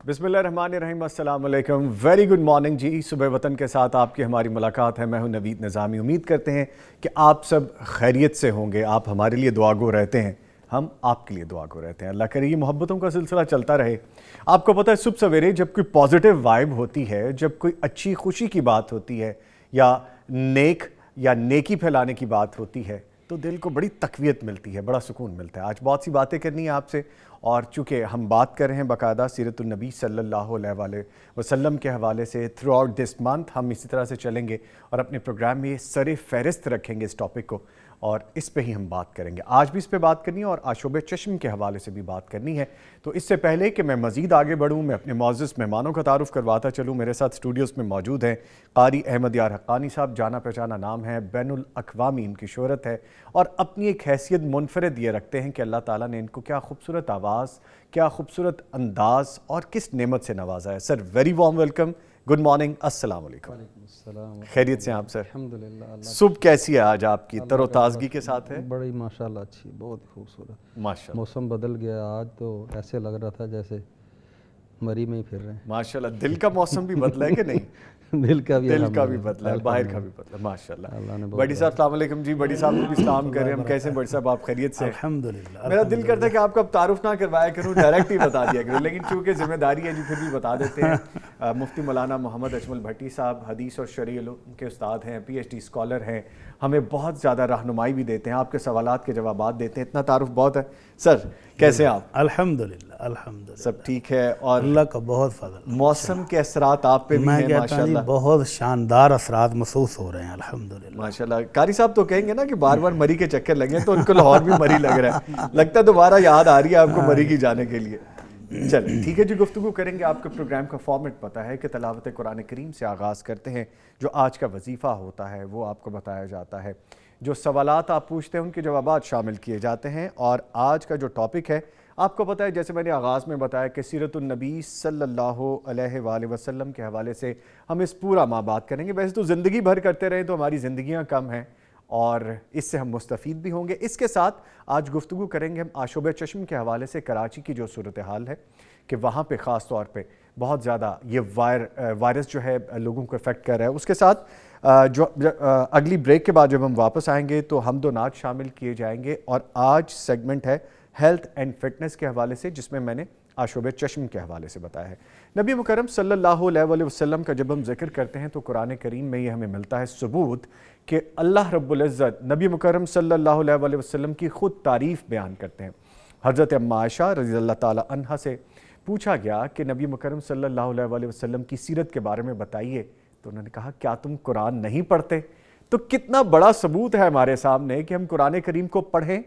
بسم اللہ الرحمن الرحیم، السلام علیکم، ویری گڈ مارننگ جی۔ صبح وطن کے ساتھ آپ کی ہماری ملاقات ہے۔ میں ہوں نوید نظامی۔ امید کرتے ہیں کہ آپ سب خیریت سے ہوں گے۔ آپ ہمارے لیے دعا گو رہتے ہیں، ہم آپ کے لیے دعا گو رہتے ہیں۔ اللہ کرے یہ محبتوں کا سلسلہ چلتا رہے۔ آپ کو پتہ ہے صبح سویرے جب کوئی پازیٹیو وائب ہوتی ہے، جب کوئی اچھی خوشی کی بات ہوتی ہے یا نیکی پھیلانے کی بات ہوتی ہے تو دل کو بڑی تقویت ملتی ہے، بڑا سکون ملتا ہے۔ آج بہت سی باتیں کرنی ہے آپ سے، اور چونکہ ہم بات کر رہے ہیں باقاعدہ سیرت النبی صلی اللہ علیہ وآلہ وسلم کے حوالے سے تھرو آؤٹ دس منتھ ہم اسی طرح سے چلیں گے اور اپنے پروگرام میں سر فہرست رکھیں گے اس ٹاپک کو، اور اس پہ ہی ہم بات کریں گے۔ آج بھی اس پہ بات کرنی ہے اور آشوب چشم کے حوالے سے بھی بات کرنی ہے۔ تو اس سے پہلے کہ میں مزید آگے بڑھوں، میں اپنے معزز مہمانوں کا تعارف کرواتا چلوں۔ میرے ساتھ اسٹوڈیوز میں موجود ہیں قاری احمد یار حقانی صاحب، جانا پہچانا نام ہے، بین الاقوامی ان کی شہرت ہے، اور اپنی ایک حیثیت منفرد یہ رکھتے ہیں کہ اللہ تعالیٰ نے ان کو کیا خوبصورت آواز، کیا خوبصورت انداز اور کس نعمت سے نوازا ہے۔ سر very warm welcome, good morning, السلام علیکم۔ وعلیکم السلام۔ خیریت سے ہیں آپ سر؟ الحمدللہ۔ اللہ صبح کیسی ہے آج آپ کی؟ تر و تازگی کے ساتھ ہے؟ بڑی ماشاءاللہ اچھی، بہت خوبصورت۔ ماشاءاللہ موسم بدل گیا آج تو ایسے لگ رہا تھا جیسے مری میں ہی پھر رہے ہیں۔ ماشاءاللہ۔ دل کا موسم بھی بدلا ہے کہ نہیں؟ دل کا بھی دل کا بھی الحمدللہ، بدلا ہے، باہر کا بھی بدلا ہے، ماشاءاللہ۔ اللہ نے بہت بڑی صاحب السلام علیکم جی۔ بڑی صاحب کو بھی سلام کریں ہم۔ کیسے ہیں بڑی صاحب آپ؟ خیریت سے؟ الحمدللہ۔ میرا دل کرتا ہے کہ آپ کو اب تعارف نہ کروایا کروں، ڈائریکٹ ہی بتا دیا کروں، لیکن چونکہ ذمہ داری ہے جی پھر بھی بتا دیتے ہیں۔ مفتی مولانا محمد اجمل بھٹی صاحب حدیث اور شرعی علوم کے استاد ہیں، پی ایچ ڈی اسکالر ہیں، ہمیں بہت زیادہ رہنمائی بھی دیتے ہیں، آپ کے سوالات کے جوابات دیتے ہیں، اتنا تعارف بہت ہے۔ سر کیسے ہیں آپ؟ الحمدللہ الحمدللہ، سب ٹھیک ہے؟ اور اللہ کا بہت فضل۔ موسم کے اثرات آپ پہ بھی میں ہیں کہتا ہوں ماشاءاللہ؟ جی بہت شاندار اثرات محسوس ہو رہے ہیں الحمدللہ۔ ماشاءاللہ۔ قاری صاحب تو کہیں گے نا کہ بار بار مری کے چکر لگے تو ان کو لاہور بھی مری لگ رہا ہے، لگتا ہے دوبارہ یاد آ رہی ہے آپ کو مری کی جانے کے لیے۔ چلیں ٹھیک ہے جی، گفتگو کریں گے۔ آپ کے پروگرام کا فارمیٹ پتہ ہے کہ تلاوت قرآن کریم سے آغاز کرتے ہیں، جو آج کا وظیفہ ہوتا ہے وہ آپ کو بتایا جاتا ہے، جو سوالات آپ پوچھتے ہیں ان کے جوابات شامل کیے جاتے ہیں، اور آج کا جو ٹاپک ہے آپ کو پتہ ہے، جیسے میں نے آغاز میں بتایا کہ سیرت النبی صلی اللہ علیہ وآلہ وسلم کے حوالے سے ہم اس پورا ماہ بات کریں گے۔ ویسے تو زندگی بھر کرتے رہیں تو ہماری زندگیاں کم ہیں اور اس سے ہم مستفید بھی ہوں گے۔ اس کے ساتھ آج گفتگو کریں گے ہم آشوب چشم کے حوالے سے، کراچی کی جو صورتحال ہے کہ وہاں پہ خاص طور پہ بہت زیادہ یہ وائرس جو ہے لوگوں کو افیکٹ کر رہا ہے۔ اس کے ساتھ جو اگلی بریک کے بعد جب ہم واپس آئیں گے تو حمد و نعت شامل کیے جائیں گے، اور آج سیگمنٹ ہے ہیلتھ اینڈ فٹنس کے حوالے سے، جس میں میں نے آشوب چشم کے حوالے سے بتایا ہے۔ نبی مکرم صلی اللہ علیہ وآلہ وسلم کا جب ہم ذکر کرتے ہیں تو قرآن کریم میں یہ ہمیں ملتا ہے ثبوت کہ اللہ رب العزت نبی مکرم صلی اللہ علیہ وآلہ وسلم کی خود تعریف بیان کرتے ہیں۔ حضرت اما عائشہ رضی اللہ تعالی عنہا سے پوچھا گیا کہ نبی مکرم صلی اللہ علیہ وآلہ وسلم کی سیرت کے بارے میں بتائیے، تو انہوں نے کہا کیا تم قرآن نہیں پڑھتے؟ تو کتنا بڑا ثبوت ہے ہمارے سامنے کہ ہم قرآن کریم کو پڑھیں،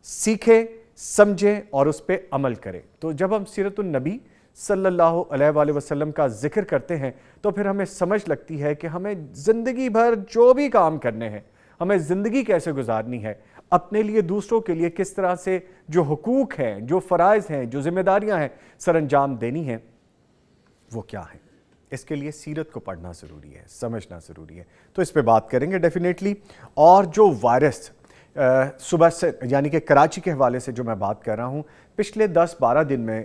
سیکھیں، سمجھیں اور اس پہ عمل کریں۔ تو جب ہم سیرت النبی صلی اللہ علیہ وآلہ وسلم کا ذکر کرتے ہیں تو پھر ہمیں سمجھ لگتی ہے کہ ہمیں زندگی بھر جو بھی کام کرنے ہیں، ہمیں زندگی کیسے گزارنی ہے، اپنے لیے دوسروں کے لیے کس طرح سے جو حقوق ہیں، جو فرائض ہیں، جو ذمہ داریاں ہیں سر انجام دینی ہیں، وہ کیا ہیں۔ اس کے لیے سیرت کو پڑھنا ضروری ہے، سمجھنا ضروری ہے، تو اس پہ بات کریں گے ڈیفینیٹلی۔ اور جو وائرس صبح سے یعنی کہ کراچی کے حوالے سے جو میں بات کر رہا ہوں، پچھلے 10-12 دن میں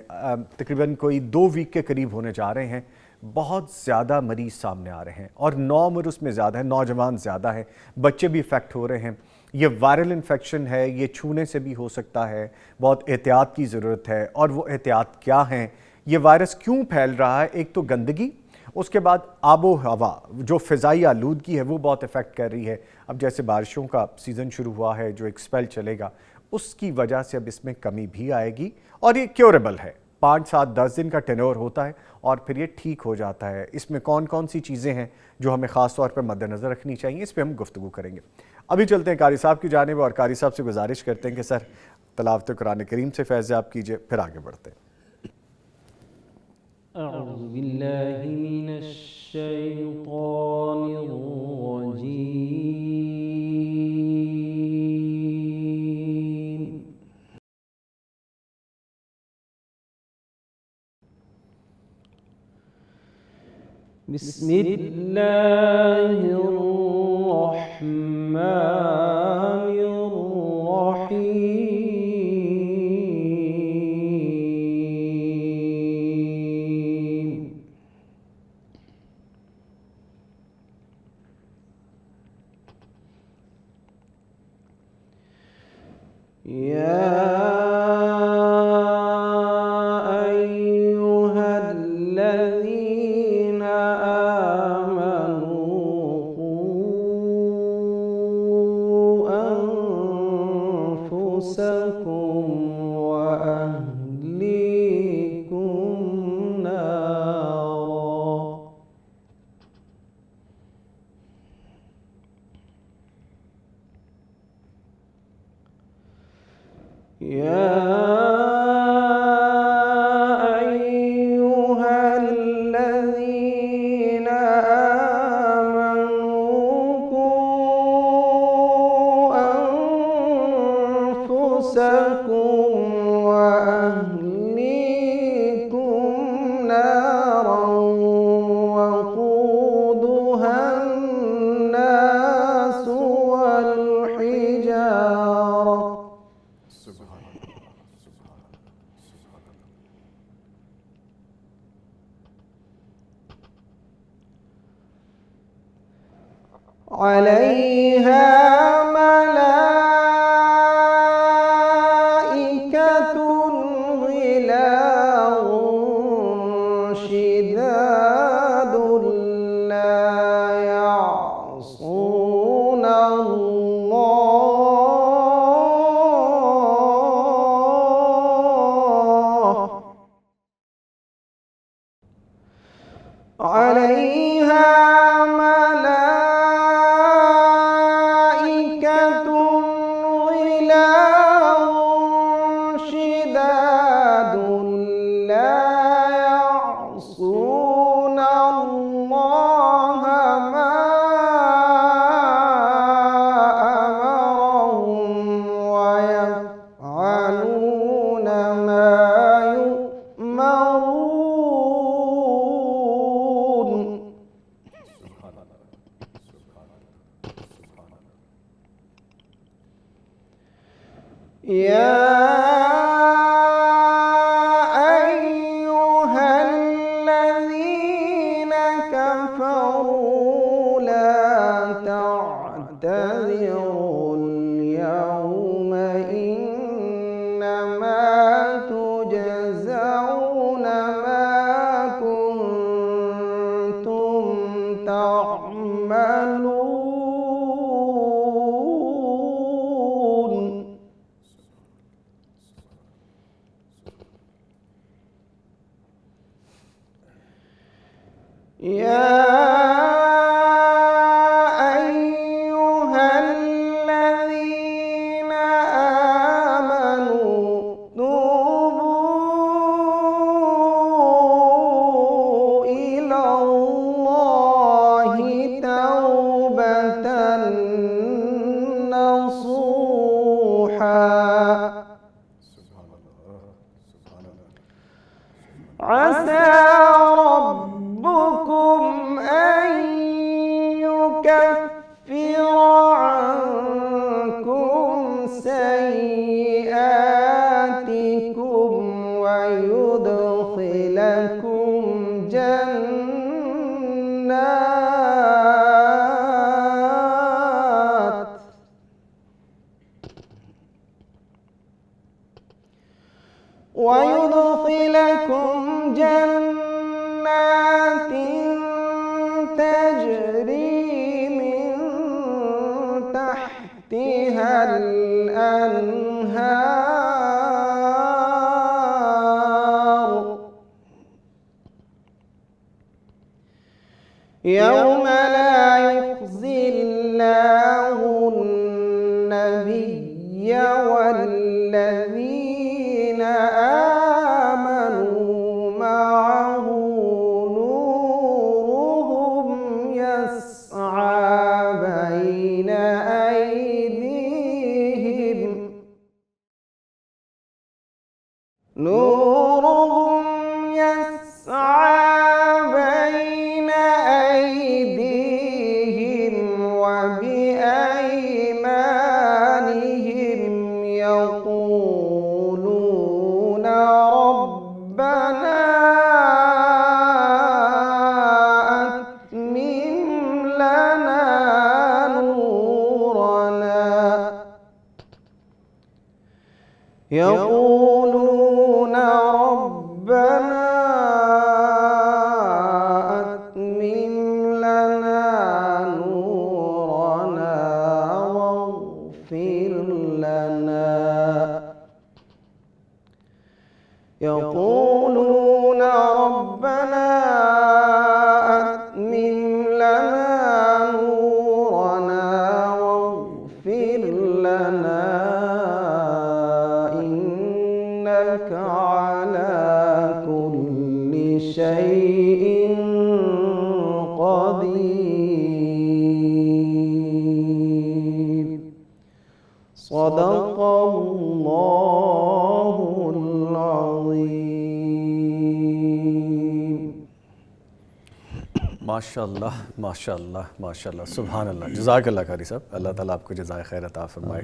تقریباً کوئی 2 ویک کے قریب ہونے جا رہے ہیں، بہت زیادہ مریض سامنے آ رہے ہیں، اور نوعمر اس میں زیادہ ہے، نوجوان زیادہ ہیں، بچے بھی افیکٹ ہو رہے ہیں۔ یہ وائرل انفیکشن ہے، یہ چھونے سے بھی ہو سکتا ہے، بہت احتیاط کی ضرورت ہے۔ اور وہ احتیاط کیا ہیں؟ یہ وائرس کیوں پھیل رہا ہے؟ ایک تو گندگی، اس کے بعد آب و ہوا، جو فضائی آلودگی ہے وہ بہت افیکٹ کر رہی ہے۔ اب جیسے بارشوں کا سیزن شروع ہوا ہے، جو ایک سپیل چلے گا، اس کی وجہ سے اب اس میں کمی بھی آئے گی، اور یہ کیوریبل ہے، 5-7-10 دن کا ٹینور ہوتا ہے اور پھر یہ ٹھیک ہو جاتا ہے۔ اس میں کون کون سی چیزیں ہیں جو ہمیں خاص طور پر مد نظر رکھنی چاہیے، اس پہ ہم گفتگو کریں گے۔ ابھی چلتے ہیں قاری صاحب کی جانب، اور قاری صاحب سے گزارش کرتے ہیں کہ سر تلاوت قرآن کریم سے فیضیاب کیجئے، پھر آگے بڑھتے ہیں۔ اعوذ باللہ من الشیطان الرجیم۔ بسم اللہ الرحمن الرحیم۔ عَلَيْهَا مَلَائِكَةٌ غِلَاظٌ شِدَادٌ لَّا يَعْصُونَ عَلَيْهَا مَلَائِكَةٌ غِلَاظٌ شِدَادٌ لَّا يَعْصُونَ اللَّهَ مَا أَمَرَهُمْ وَيَفْعَلُونَ مَا يُؤْمَرُونَ. يَا أَيُّهَا الَّذِينَ كَفَرُوا لَا تَعْتَذِرُوا الْيَوْمَ إِنَّمَا تُجْزَوْنَ مَا كُنتُمْ تَعْمَلُونَ. يَا أَيُّهَا الَّذِينَ آمَنُوا تُوبُوا إِلَى اللَّهِ تَوْبَةً نَّصُوحًا عَسَى رَبُّكُمْ أَن يُكَفِّرَ عَنكُمْ سَيِّئَاتِكُمْ وَيُدْخِلَكُمْ جَنَّاتٍ تَجْرِي مِن تَحْتِهَا الْأَنْهَارُ يَوْمَ لَا يُخْزِي اللَّهُ النَّبِيَّ وَالَّذِينَ آمَنُوا مَعَهُ نُورُهُمْ يَسْعَىٰ بَيْنَ أَيْدِيهِمْ وَبِأَيْمَانِهِمْ يَقُولُونَ رَبَّنَا أَتْمِمْ لَنَا نُورَنَا يَقُولُونَ رَبَّنَا أَتْمِمْ لَنَا نُورَنَا وَاغْفِرْ لَنَا يَقُولُونَ رَبَّنَا أَتْمِمْ لَنَا نُورَنَا وَاغْفِرْ لَنَا إِنَّكَ عَلَى كُلِّ شَيْءٍ قدير. صدق الله العظيم. ماشاء اللہ ماشاء اللہ ماشاء اللہ سبحان اللہ. جزاک اللہ قاری صاحب, اللہ تعالیٰ آپ کو جزائے خیر عطا فرمائے.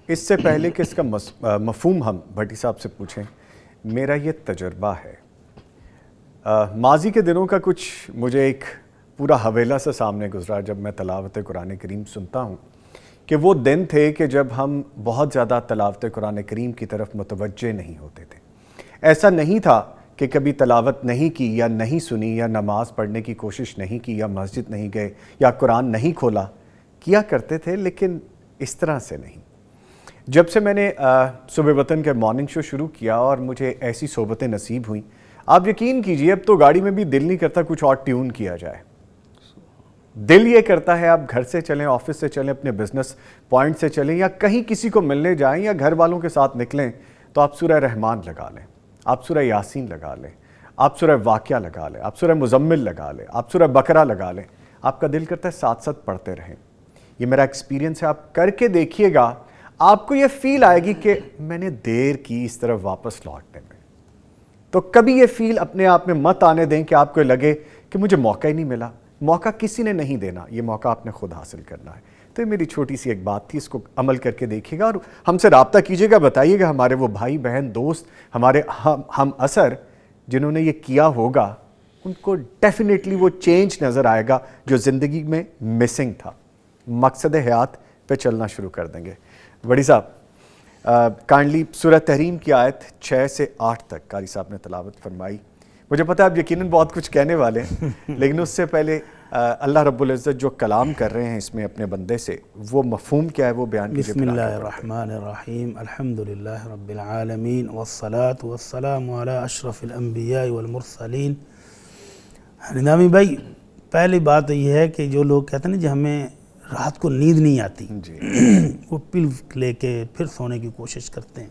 اس سے پہلے کہ اس کا مفہوم ہم بھٹی صاحب سے پوچھیں, میرا یہ تجربہ ہے, ماضی کے دنوں کا کچھ مجھے ایک پورا حویلہ سے سامنے گزرا جب میں تلاوت قرآن کریم سنتا ہوں کہ وہ دن تھے کہ جب ہم بہت زیادہ تلاوت قرآن کریم کی طرف متوجہ نہیں ہوتے تھے. ایسا نہیں تھا کہ کبھی تلاوت نہیں کی یا نہیں سنی یا نماز پڑھنے کی کوشش نہیں کی یا مسجد نہیں گئے یا قرآن نہیں کھولا, کیا کرتے تھے لیکن اس طرح سے نہیں. جب سے میں نے صبح وطن کے مارننگ شو شروع کیا اور مجھے ایسی صحبتیں نصیب ہوئیں, آپ یقین کیجئے اب تو گاڑی میں بھی دل نہیں کرتا کچھ اور ٹیون کیا جائے. دل یہ کرتا ہے آپ گھر سے چلیں, آفس سے چلیں, اپنے بزنس پوائنٹ سے چلیں یا کہیں کسی کو ملنے جائیں یا گھر والوں کے ساتھ نکلیں تو آپ سورہ رحمان لگا لیں, آپ سورہ یاسین لگا لیں, آپ سورہ واقعہ لگا لیں, آپ سورہ مزمل لگا لیں, آپ سورہ بقرہ لگا لیں. آپ کا دل کرتا ہے ساتھ ساتھ پڑھتے رہیں. یہ میرا ایکسپیرینس ہے, آپ کر کے دیکھیے گا, آپ کو یہ فیل آئے گی کہ میں نے دیر کی اس طرف واپس لوٹنے میں. تو کبھی یہ فیل اپنے آپ میں مت آنے دیں کہ آپ کو لگے کہ مجھے موقع ہی نہیں ملا. موقع کسی نے نہیں دینا, یہ موقع آپ نے خود حاصل کرنا ہے. تو یہ میری چھوٹی سی ایک بات تھی, اس کو عمل کر کے دیکھیے گا اور ہم سے رابطہ کیجیے گا, بتائیے گا ہمارے وہ بھائی بہن دوست, ہمارے ہم اثر جنہوں نے یہ کیا ہوگا ان کو ڈیفینیٹلی وہ چینج نظر آئے گا جو زندگی میں مسنگ تھا. مقصد حیات پہ چلنا شروع کر دیں گے. بڑی صاحب کائنڈلی سورہ تحریم کی آیت 6 سے 8 تک قاری صاحب نے تلاوت فرمائی. مجھے پتہ ہے آپ یقیناً بہت کچھ کہنے والے ہیں لیکن اس سے پہلے اللہ رب العزت جو کلام کر رہے ہیں اس میں اپنے بندے سے, وہ مفہوم کیا ہے وہ بیان کیجئے. بسم اللہ الرحمن الرحیم, الحمدللہ رب العالمین والصلاة والسلام علی اشرف الانبیاء والمرسلین. نظامی بھائی, پہلی بات یہ ہے کہ جو لوگ کہتے ہیں نا جی ہمیں رات کو نیند نہیں آتی, وہ پل لے کے پھر سونے کی کوشش کرتے ہیں,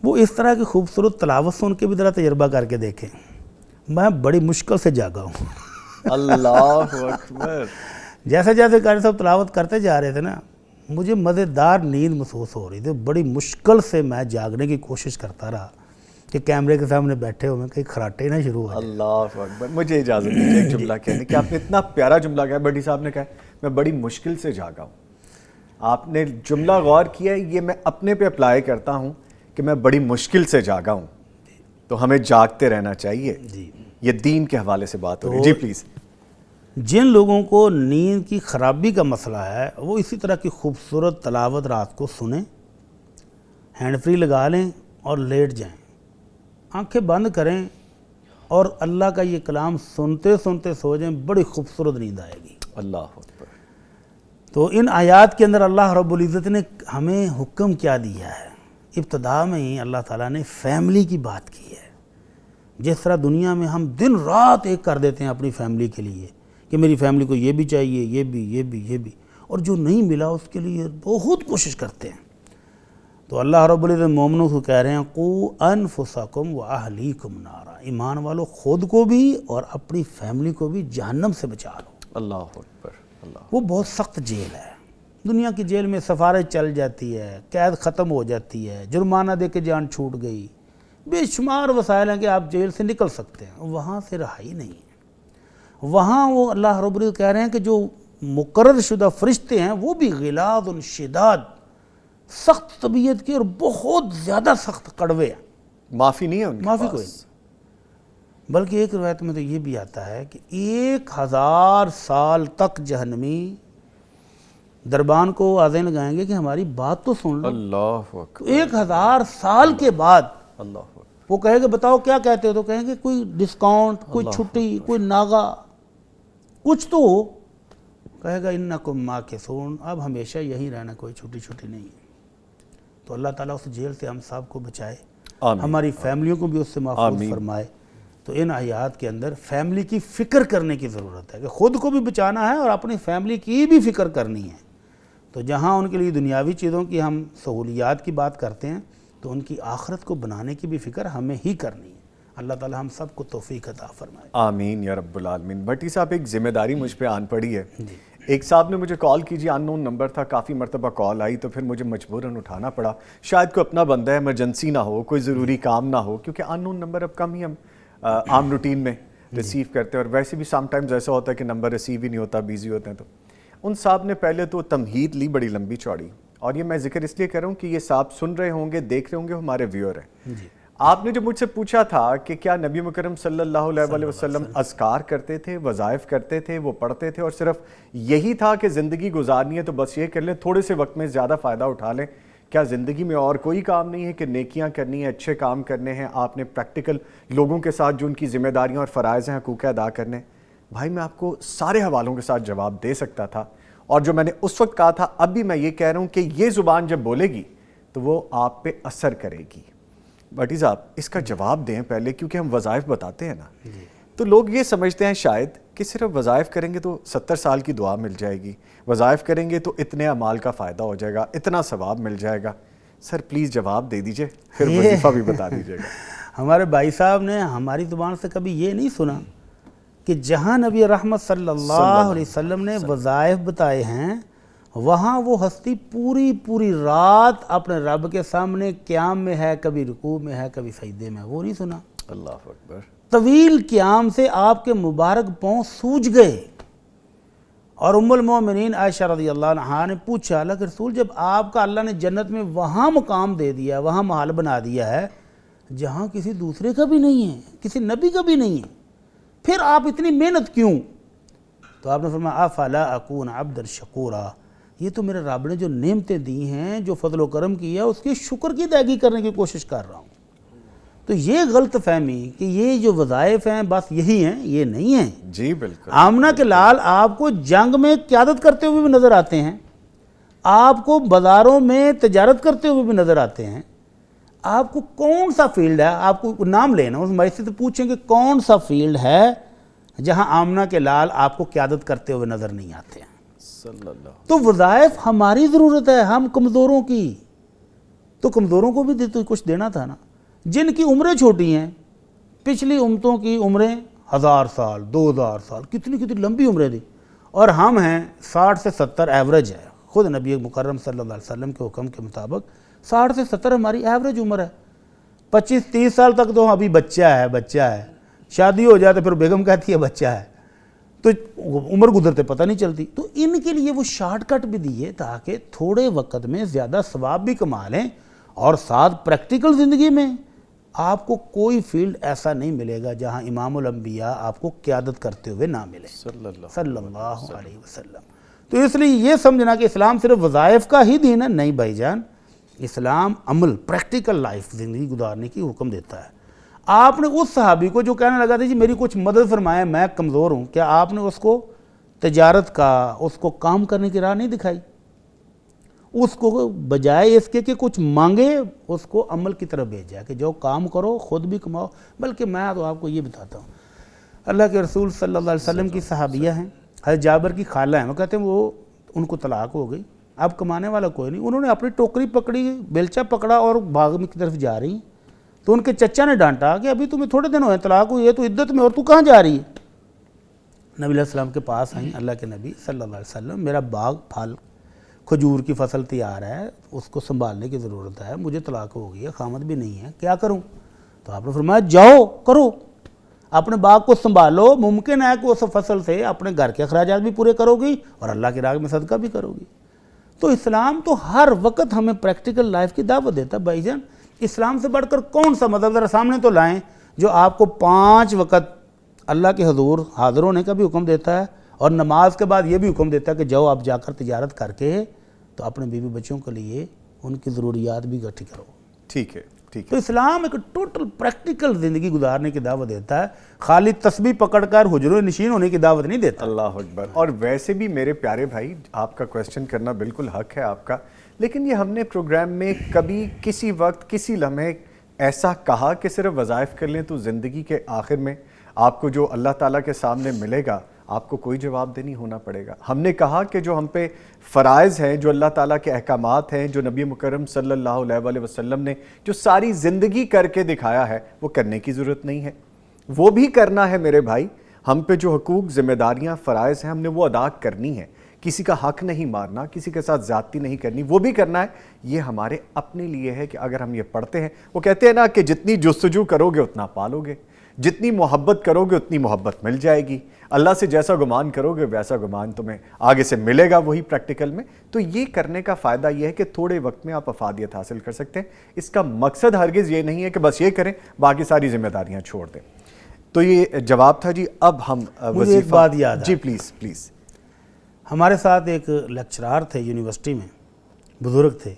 وہ اس طرح کی خوبصورت تلاوت سن کے بھی ذرا تجربہ کر کے دیکھیں. میں بڑی مشکل سے جاگا ہوں. اللہ اکبر. جیسے جیسے قاری صاحب تلاوت کرتے جا رہے تھے نا, مجھے مزیدار نیند محسوس ہو رہی تھی. بڑی مشکل سے میں جاگنے کی کوشش کرتا رہا کہ کیمرے کے سامنے بیٹھے ہوئے کہیں کھراٹے نہ شروع ہو جائیں. اللہ اکبر. مجھے اجازت دیجیے ایک جملہ کہنے کہ آپ نے اتنا پیارا جملہ کہا, بڈی صاحب نے کہا میں بڑی مشکل سے جاگا ہوں. آپ نے جملہ غور کیا ہے, یہ میں اپنے پہ اپلائی کرتا ہوں کہ میں بڑی مشکل سے جاگا ہوں. تو ہمیں جاگتے رہنا چاہیے. یہ دین کے حوالے سے بات ہو رہی ہے. جی پلیز. جن لوگوں کو نیند کی خرابی کا مسئلہ ہے وہ اسی طرح کی خوبصورت تلاوت رات کو سنیں, ہینڈ فری لگا لیں اور لیٹ جائیں, آنکھیں بند کریں اور اللہ کا یہ کلام سنتے سنتے سو جائیں. بڑی خوبصورت نیند آئے گی. اللہ اکبر. تو ان آیات کے اندر اللہ رب العزت نے ہمیں حکم کیا دیا ہے. ابتدا میں ہی اللہ تعالیٰ نے فیملی کی بات کی ہے. جس طرح دنیا میں ہم دن رات ایک کر دیتے ہیں اپنی فیملی کے لیے کہ میری فیملی کو یہ بھی چاہیے, یہ بھی, اور جو نہیں ملا اس کے لیے بہت کوشش کرتے ہیں. تو اللہ رب العزت مومنوں کو کہہ رہے ہیں قوا انفسکم واہلیکم نارا, ایمان والو خود کو بھی اور اپنی فیملی کو بھی جہنم سے بچا لو. اللہ اکبر. اللہ. وہ بہت سخت جیل ہے. دنیا کی جیل میں سفارش چل جاتی ہے, قید ختم ہو جاتی ہے, جرمانہ دے کے جان چھوٹ گئی, بے شمار وسائل ہیں کہ آپ جیل سے نکل سکتے ہیں. وہاں سے رہائی نہیں ہے. وہاں وہ اللہ رب العزت کہہ رہے ہیں کہ جو مقرر شدہ فرشتے ہیں وہ بھی غلاظ شداد, سخت طبیعت کے اور بہت زیادہ سخت کڑوے ہیں. معافی نہیں ہے ان کے معافی پاس. کوئی نہیں. بلکہ ایک روایت میں تو یہ بھی آتا ہے کہ 1000 سال تک جہنمی دربان کو آوازیں لگائیں گے کہ ہماری بات تو سن لو. اللہ اکبر. 1000 سال کے بعد اللہ اکبر. وہ کہے گا بتاؤ کیا کہتے ہو, تو کہیں گے کوئی ڈسکاؤنٹ, کوئی چھٹی, کوئی ناغا, کچھ تو ہو. کہے گا انکم ماکثون, اب ہمیشہ یہی رہنا, کوئی چھٹی نہیں ہے. تو اللہ تعالیٰ اس جیل سے ہم سب کو بچائے, ہماری فیملیوں کو بھی اس سے محفوظ فرمائے. تو ان آیات کے اندر فیملی کی فکر کرنے کی ضرورت ہے کہ خود کو بھی بچانا ہے اور اپنی فیملی کی بھی فکر کرنی ہے. تو جہاں ان کے لیے دنیاوی چیزوں کی ہم سہولیات کی بات کرتے ہیں تو ان کی آخرت کو بنانے کی بھی فکر ہمیں ہی کرنی ہے. اللہ تعالی ہم سب کو توفیق عطا فرمائے. آمین یا رب العالمین. بھٹی صاحب ایک ذمہ داری مجھ پہ آن پڑی ہے. ایک صاحب نے مجھے کال کیجیے, ان نون نمبر تھا, کافی مرتبہ کال آئی تو پھر مجھے مجبوراً اٹھانا پڑا. شاید کوئی اپنا بندہ ہے, ایمرجنسی نہ ہو, کوئی ضروری کام نہ ہو, کیونکہ ان نون نمبر اب کم ہی ہم عام روٹین میں ریسیو کرتے ہیں, اور ویسے بھی سم ٹائمز ایسا ہوتا ہے کہ نمبر ریسیو ہی نہیں ہوتا, بیزی ہوتے ہیں. تو ان صاحب نے پہلے تو تمہید لی بڑی لمبی چوڑی, اور یہ میں ذکر اس لیے کر رہا ہوں کہ یہ صاحب سن رہے ہوں گے, دیکھ رہے ہوں گے, ہمارے ویور ہیں. آپ نے جو مجھ سے پوچھا تھا کہ کیا نبی مکرم صلی اللہ علیہ وسلم اذکار کرتے تھے، وظائف کرتے تھے، وہ پڑھتے تھے اور صرف یہی تھا کہ زندگی گزارنی ہے تو بس یہ کر لیں، تھوڑے سے وقت میں زیادہ فائدہ اٹھا لیں، کیا زندگی میں اور کوئی کام نہیں ہے کہ نیکیاں کرنی ہیں، اچھے کام کرنے ہیں، آپ نے پریکٹیکل لوگوں کے ساتھ جو ان کی ذمہ داریاں اور فرائض ہیں حقوق ادا کرنے؟ بھائی میں آپ کو سارے حوالوں کے ساتھ جواب دے سکتا تھا، اور جو میں نے اس وقت کہا تھا اب بھی میں یہ کہہ رہا ہوں کہ یہ زبان جب بولے گی تو وہ آپ پہ اثر کرے گی۔ بھٹی صاحب اس کا جواب دیں پہلے، کیونکہ ہم وظائف بتاتے ہیں نا، تو لوگ یہ سمجھتے ہیں شاید کہ صرف وظائف کریں گے تو 70 سال کی دعا مل جائے گی، وظائف کریں گے تو اتنے اعمال کا فائدہ ہو جائے گا، اتنا ثواب مل جائے گا۔ سر پلیز جواب دے دیجئے، پھر وظیفہ بھی بتا دیجئے گا۔ ہمارے بھائی صاحب نے ہماری زبان سے کبھی یہ نہیں سنا کہ جہاں نبی رحمت صلی اللہ علیہ وسلم نے وظائف بتائے ہیں وہاں وہ ہستی پوری رات اپنے رب کے سامنے قیام میں ہے، کبھی رکوع میں ہے، کبھی سجدے میں، وہ نہیں سنا۔ اللہ اکبر۔ طویل قیام سے آپ کے مبارک پاؤں سوج گئے، اور ام المومنین عائشہ رضی اللہ عنہا نے پوچھا اللہ کے رسول جب آپ کا اللہ نے جنت میں وہاں مقام دے دیا، وہاں محل بنا دیا ہے جہاں کسی دوسرے کا بھی نہیں ہے، کسی نبی کا بھی نہیں ہے، پھر آپ اتنی محنت کیوں؟ تو آپ نے فرمایا افلا اکون عبدا شکورا، یہ تو میرے رب نے جو نعمتیں دی ہیں، جو فضل و کرم کیا اس کے شکر کی ادائیگی کرنے کی کوشش کر رہا ہوں۔ تو یہ غلط فہمی کہ یہ جو وظائف ہیں بس یہی ہیں، یہ نہیں ہیں۔ جی بالکل۔ آمنہ کے لال آپ کو جنگ میں قیادت کرتے ہوئے بھی نظر آتے ہیں، آپ کو بازاروں میں تجارت کرتے ہوئے بھی نظر آتے ہیں۔ آپ کو کون سا فیلڈ ہے، آپ کو نام لینا، اس مجلس سے پوچھیں کہ کون سا فیلڈ ہے جہاں آمنہ کے لال آپ کو قیادت کرتے ہوئے نظر نہیں آتے ہیں؟ صلی اللہ۔ تو وظائف ہماری ضرورت ہے، ہم کمزوروں کی، تو کمزوروں کو بھی تو کچھ دینا تھا نا، جن کی عمریں چھوٹی ہیں، پچھلی امتوں کی عمریں 1000 سال 2000 سال، کتنی لمبی عمریں تھیں، اور ہم ہیں 60 سے 70 ایوریج ہے، خود نبی مکرم صلی اللہ علیہ وسلم کے حکم کے مطابق 60 سے 70 ہماری ایوریج عمر ہے۔ 25-30 سال تک تو ابھی بچہ ہے، شادی ہو جائے تو پھر بیگم کہتی ہے بچہ ہے، تو عمر گزرتے پتہ نہیں چلتی۔ تو ان کے لیے وہ شارٹ کٹ بھی دیے تاکہ تھوڑے وقت میں زیادہ ثواب بھی کما لیں، اور ساتھ پریکٹیکل زندگی میں آپ کو کوئی فیلڈ ایسا نہیں ملے گا جہاں امام الانبیاء آپ کو قیادت کرتے ہوئے نہ ملے صلی اللہ علیہ وسلم۔ تو اس لیے یہ سمجھنا کہ اسلام صرف وظائف کا ہی دین ہے، نہیں بھائی جان، اسلام عمل پریکٹیکل لائف زندگی گزارنے کی حکم دیتا ہے۔ آپ نے اس صحابی کو جو کہنے لگا تھا جی میری کچھ مدد فرمائے میں کمزور ہوں، کیا آپ نے اس کو تجارت کا، اس کو کام کرنے کی راہ نہیں دکھائی؟ اس کو بجائے اس کے کہ کچھ مانگے، اس کو عمل کی طرف بھیجا کہ جو کام کرو خود بھی کماؤ۔ بلکہ میں تو آپ کو یہ بتاتا ہوں، اللہ کے رسول صلی اللہ علیہ وسلم کی صحابیہ ہیں، حضرت جابر کی خالہ ہیں، وہ کہتے ہیں وہ ان کو طلاق ہو گئی، اب کمانے والا کوئی نہیں، انہوں نے اپنی ٹوکری پکڑی، بیلچہ پکڑا اور باغ کی طرف جا رہی، تو ان کے چچا نے ڈانٹا کہ ابھی تمہیں تھوڑے دن ہوئے طلاق ہوئی ہے تو عدت میں، اور تو کہاں جا رہی ہے؟ نبی علیہ السلام کے پاس آئیں، اللہ کے نبی صلی اللہ علیہ وسلم میرا باغ پھل کھجور کی فصل تیار ہے، اس کو سنبھالنے کی ضرورت ہے، مجھے طلاق ہو گئی ہے، خامد بھی نہیں ہے، کیا کروں؟ تو آپ نے فرمایا جاؤ کرو، اپنے باغ کو سنبھالو، ممکن ہے کہ اس فصل سے اپنے گھر کے اخراجات بھی پورے کرو گی اور اللہ کی راہ میں صدقہ بھی کرو گی۔ تو اسلام تو ہر وقت ہمیں پریکٹیکل لائف کی دعوت دیتا ہے بھائی جان۔ اسلام سے بڑھ کر کون سا مذہب ذرا سامنے تو لائیں جو آپ کو 5 وقت اللہ کے حضور حاضر ہونے کا بھی حکم دیتا ہے، اور نماز کے بعد یہ بھی حکم دیتا ہے کہ جاؤ آپ جا کر تجارت کر کے تو اپنے بیوی بچوں کے لیے ان کی ضروریات بھی اکٹھی کرو۔ ٹھیک ہے۔ تو اسلام ایک ٹوٹل پریکٹیکل زندگی گزارنے کی دعوت دیتا ہے، خالی تسبیح پکڑ کر حجروں نشین ہونے کی دعوت نہیں دیتا۔ اللہ اکبر۔ اور ویسے بھی میرے پیارے بھائی آپ کا کویسچن کرنا بالکل حق ہے آپ کا، لیکن یہ ہم نے پروگرام میں کبھی کسی وقت کسی لمحے ایسا کہا کہ صرف وظائف کر لیں تو زندگی کے آخر میں آپ کو جو اللہ تعالیٰ کے سامنے ملے گا آپ کو کوئی جواب دہی ہونا پڑے گا؟ ہم نے کہا کہ جو ہم پہ فرائض ہیں، جو اللہ تعالیٰ کے احکامات ہیں، جو نبی مکرم صلی اللہ علیہ وسلم نے جو ساری زندگی کر کے دکھایا ہے، وہ کرنے کی ضرورت نہیں ہے، وہ بھی کرنا ہے میرے بھائی۔ ہم پہ جو حقوق، ذمہ داریاں، فرائض ہیں، ہم نے وہ ادا کرنی ہے، کسی کا حق نہیں مارنا، کسی کے ساتھ زیادتی نہیں کرنی، وہ بھی کرنا ہے۔ یہ ہمارے اپنے لیے ہے کہ اگر ہم یہ پڑھتے ہیں، وہ کہتے ہیں نا کہ جتنی جستجو کرو گے اتنا پالو گے، جتنی محبت کرو گے اتنی محبت مل جائے گی، اللہ سے جیسا گمان کرو گے ویسا گمان تمہیں آگے سے ملے گا وہی پریکٹیکل میں. تو یہ کرنے کا فائدہ یہ ہے کہ تھوڑے وقت میں آپ افادیت حاصل کر سکتے ہیں. اس کا مقصد ہرگز یہ نہیں ہے کہ بس یہ کریں باقی ساری ذمہ داریاں چھوڑ دیں. تو یہ جواب تھا جی. اب ہم مجھے ایک بات یاد جی پلیز. ہمارے ساتھ ایک لیکچرار تھے یونیورسٹی میں، بزرگ تھے.